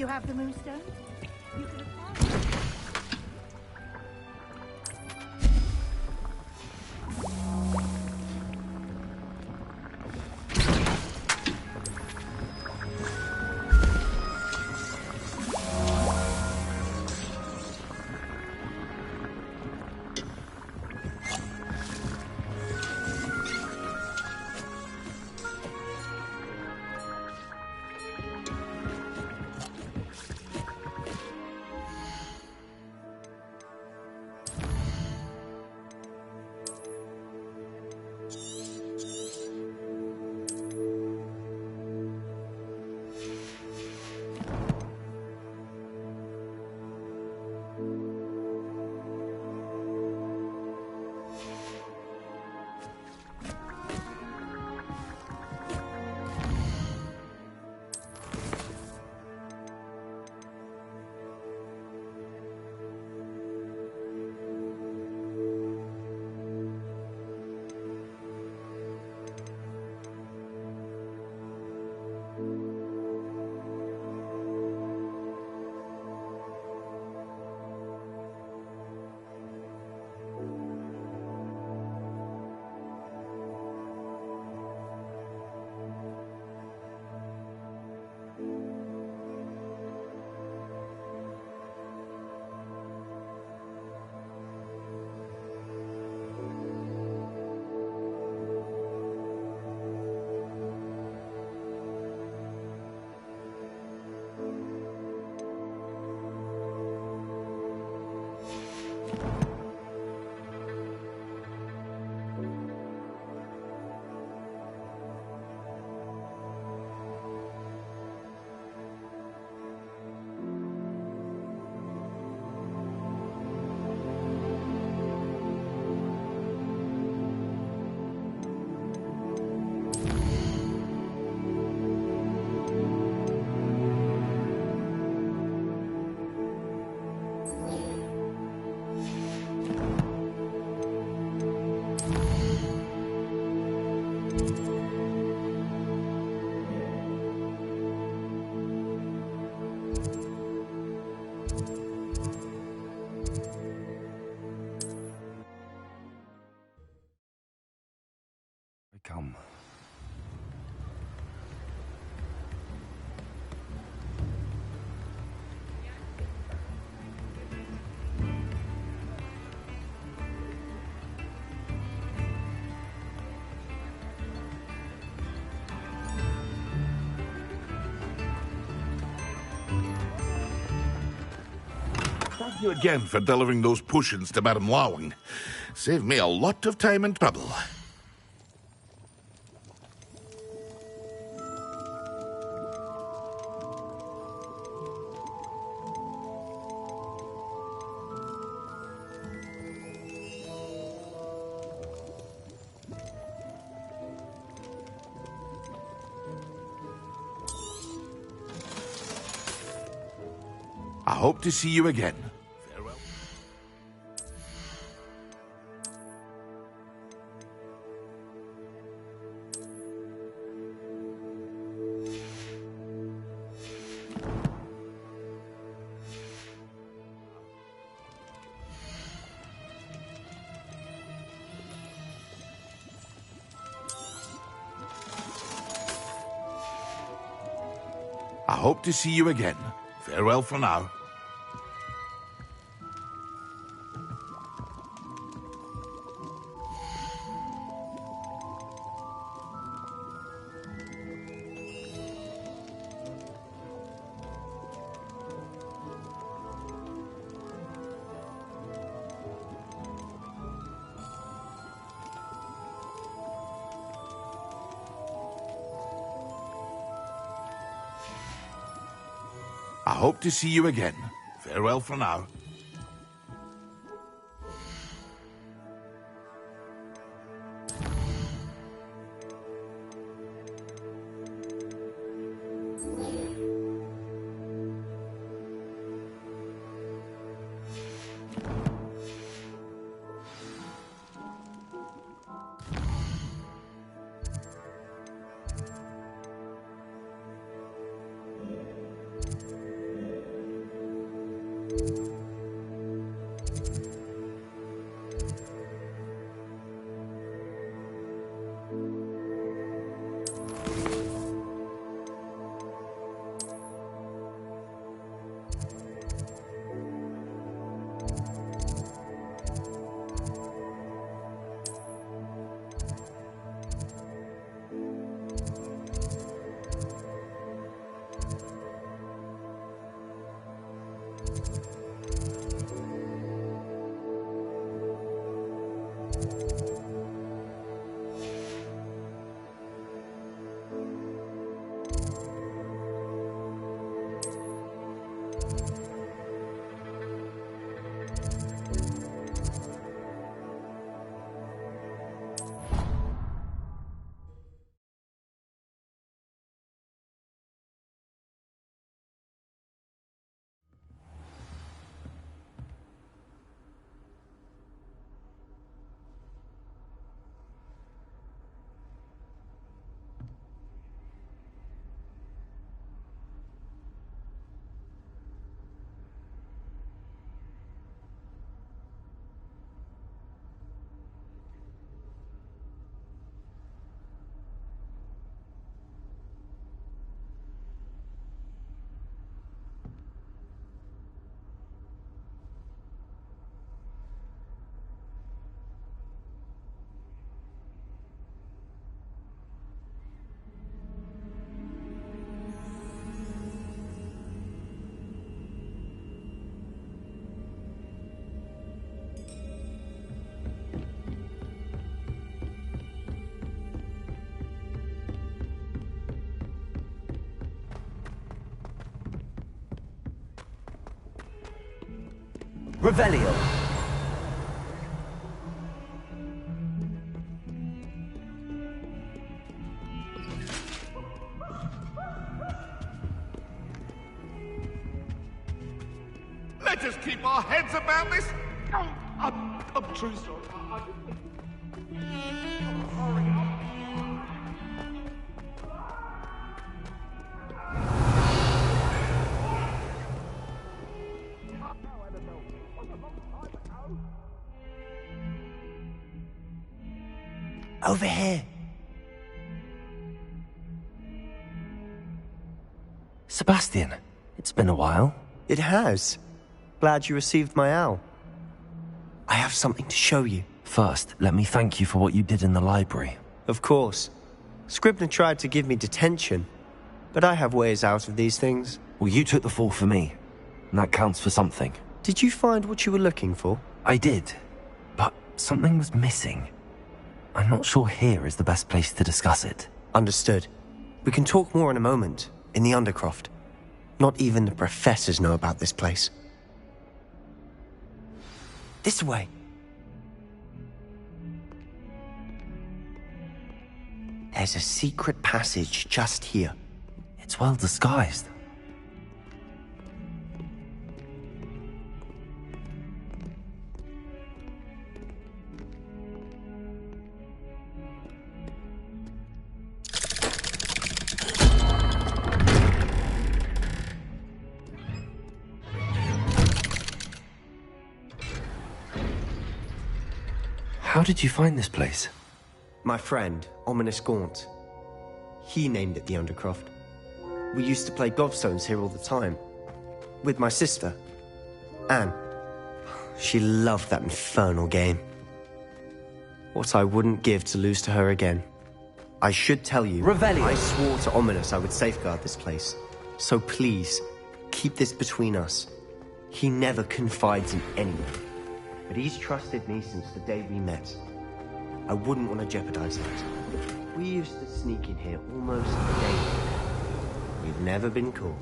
you have the moonstone? You can acquire... Come. Thank you again for delivering those potions to Madame Lawing. Saved me a lot of time and trouble. I hope to see you again. Farewell. I hope to see you again. Farewell for now. I hope to see you again. Farewell for now. Revelio. Let us keep our heads about this. I'm true sorry. Over here. Sebastian, it's been a while. It has. Glad you received my owl. I have something to show you. First, let me thank you for what you did in the library. Of course. Scribner tried to give me detention, but I have ways out of these things. Well, you took the fall for me, and that counts for something. Did you find what you were looking for? I did, but something was missing. I'm not sure here is the best place to discuss it. Understood. We can talk more in a moment, in the Undercroft. Not even the professors know about this place. This way. There's a secret passage just here. It's well disguised. How did you find this place? My friend, Ominous Gaunt. He named it the Undercroft. We used to play gobstones here all the time. With my sister, Anne. She loved that infernal game. What I wouldn't give to lose to her again. I should tell you, Revelio. I swore to Ominous I would safeguard this place. So please, keep this between us. He never confides in anyone. But he's trusted me since the day we met. I wouldn't want to jeopardize that. We used to sneak in here almost daily. We've never been caught.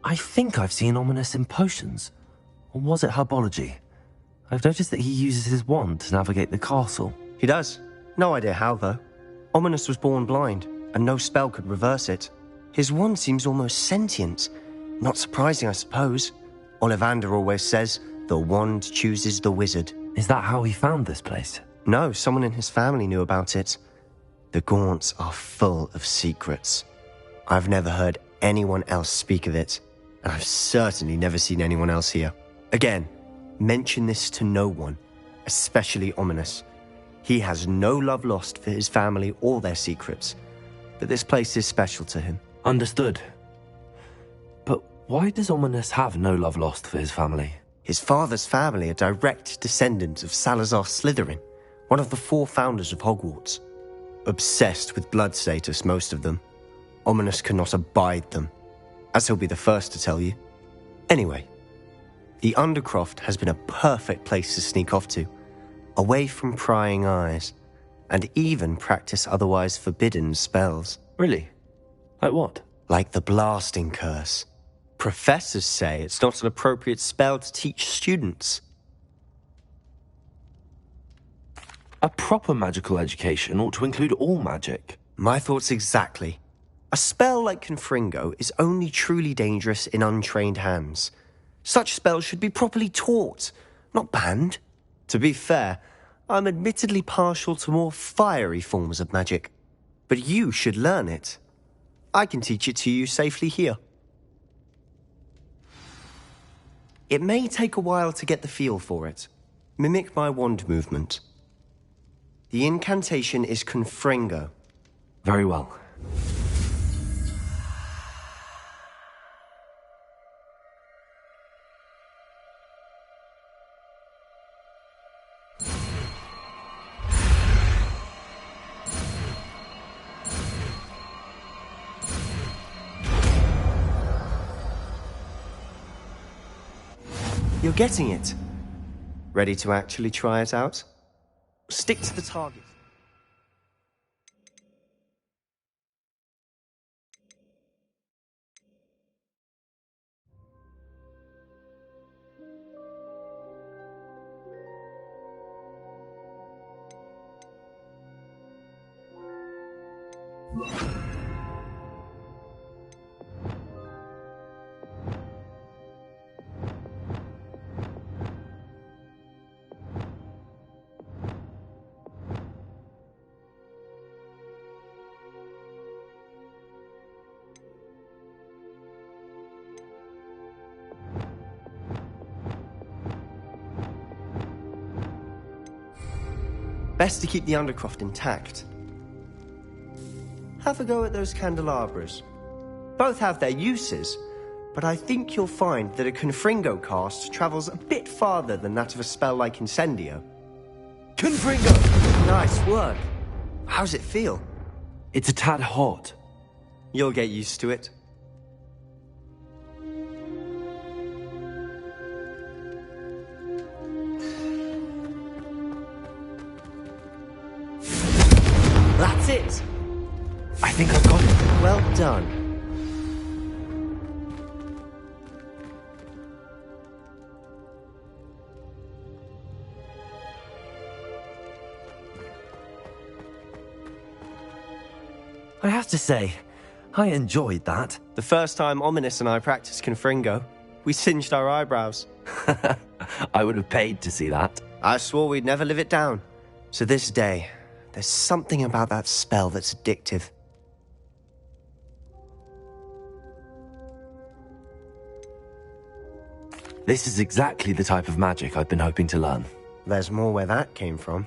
I think I've seen Ominous in potions. Or was it herbology? I've noticed that he uses his wand to navigate the castle. He does. No idea how, though. Ominous was born blind, and no spell could reverse it. His wand seems almost sentient. Not surprising, I suppose. Ollivander always says, the wand chooses the wizard. Is that how he found this place? No, someone in his family knew about it. The Gaunts are full of secrets. I've never heard anyone else speak of it, and I've certainly never seen anyone else here. Again, mention this to no one, especially Ominous. He has no love lost for his family or their secrets, but this place is special to him. Understood. But why does Ominous have no love lost for his family? His father's family are direct descendants of Salazar Slytherin, one of the 4 founders of Hogwarts. Obsessed with blood status, most of them. Ominous cannot abide them, as he'll be the first to tell you. Anyway, the Undercroft has been a perfect place to sneak off to, away from prying eyes, and even practice otherwise forbidden spells. Really? Like what? Like the blasting curse. Professors say it's not an appropriate spell to teach students. A proper magical education ought to include all magic. My thoughts exactly. A spell like Confringo is only truly dangerous in untrained hands. Such spells should be properly taught, not banned. To be fair, I'm admittedly partial to more fiery forms of magic. But you should learn it. I can teach it to you safely here. It may take a while to get the feel for it. Mimic my wand movement. The incantation is Confringo. Very well. You're getting it. Ready to actually try it out? Stick to the target. Best to keep the undercroft intact. Have a go at those candelabras. Both have their uses, but I think you'll find that a Confringo cast travels a bit farther than that of a spell like Incendio. Confringo! Nice work. How's it feel? It's a tad hot. You'll get used to it. That's it! I think I've got it. Well done. I have to say, I enjoyed that. The first time Ominous and I practiced Confringo, we singed our eyebrows. I would have paid to see that. I swore we'd never live it down. So this day, there's something about that spell that's addictive. This is exactly the type of magic I've been hoping to learn. There's more where that came from.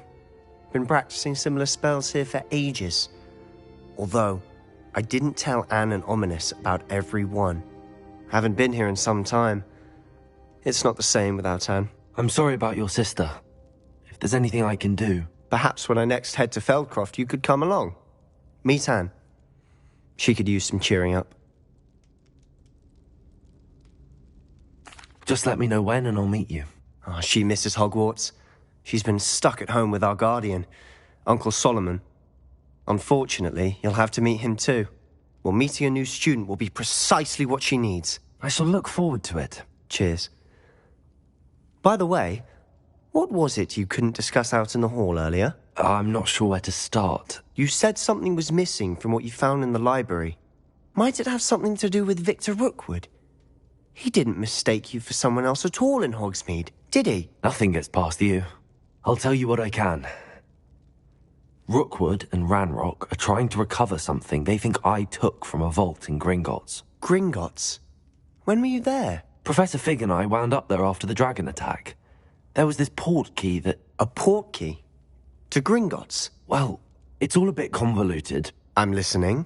Been practicing similar spells here for ages. Although, I didn't tell Anne and Ominous about every one. Haven't been here in some time. It's not the same without Anne. I'm sorry about your sister. If there's anything I can do... Perhaps when I next head to Feldcroft, you could come along. Meet Anne. She could use some cheering up. Just let me know when and I'll meet you. Oh, she misses Hogwarts. She's been stuck at home with our guardian, Uncle Solomon. Unfortunately, you'll have to meet him too. Well, meeting a new student will be precisely what she needs. I shall look forward to it. Cheers. By the way, what was it you couldn't discuss out in the hall earlier? I'm not sure where to start. You said something was missing from what you found in the library. Might it have something to do with Victor Rookwood? He didn't mistake you for someone else at all in Hogsmeade, did he? Nothing gets past you. I'll tell you what I can. Rookwood and Ranrock are trying to recover something they think I took from a vault in Gringotts. Gringotts? When were you there? Professor Fig and I wound up there after the dragon attack. There was this port key that... A port key? To Gringotts? Well, it's all a bit convoluted. I'm listening.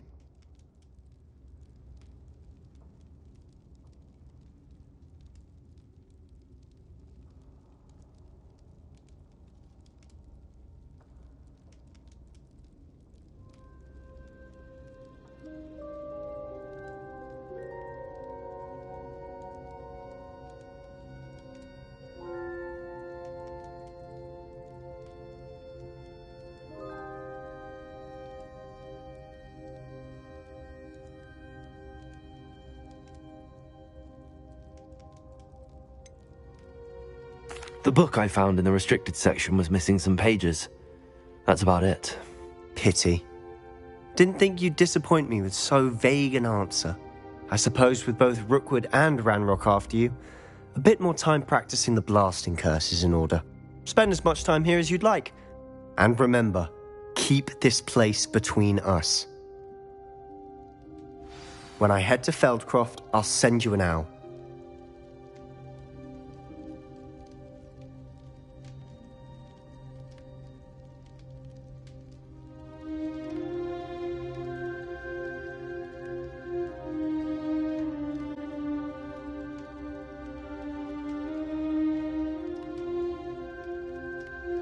The book I found in the restricted section was missing some pages. That's about it. Pity. Didn't think you'd disappoint me with so vague an answer. I suppose with both Rookwood and Ranrock after you, a bit more time practicing the blasting curse is in order. Spend as much time here as you'd like. And remember, keep this place between us. When I head to Feldcroft, I'll send you an owl.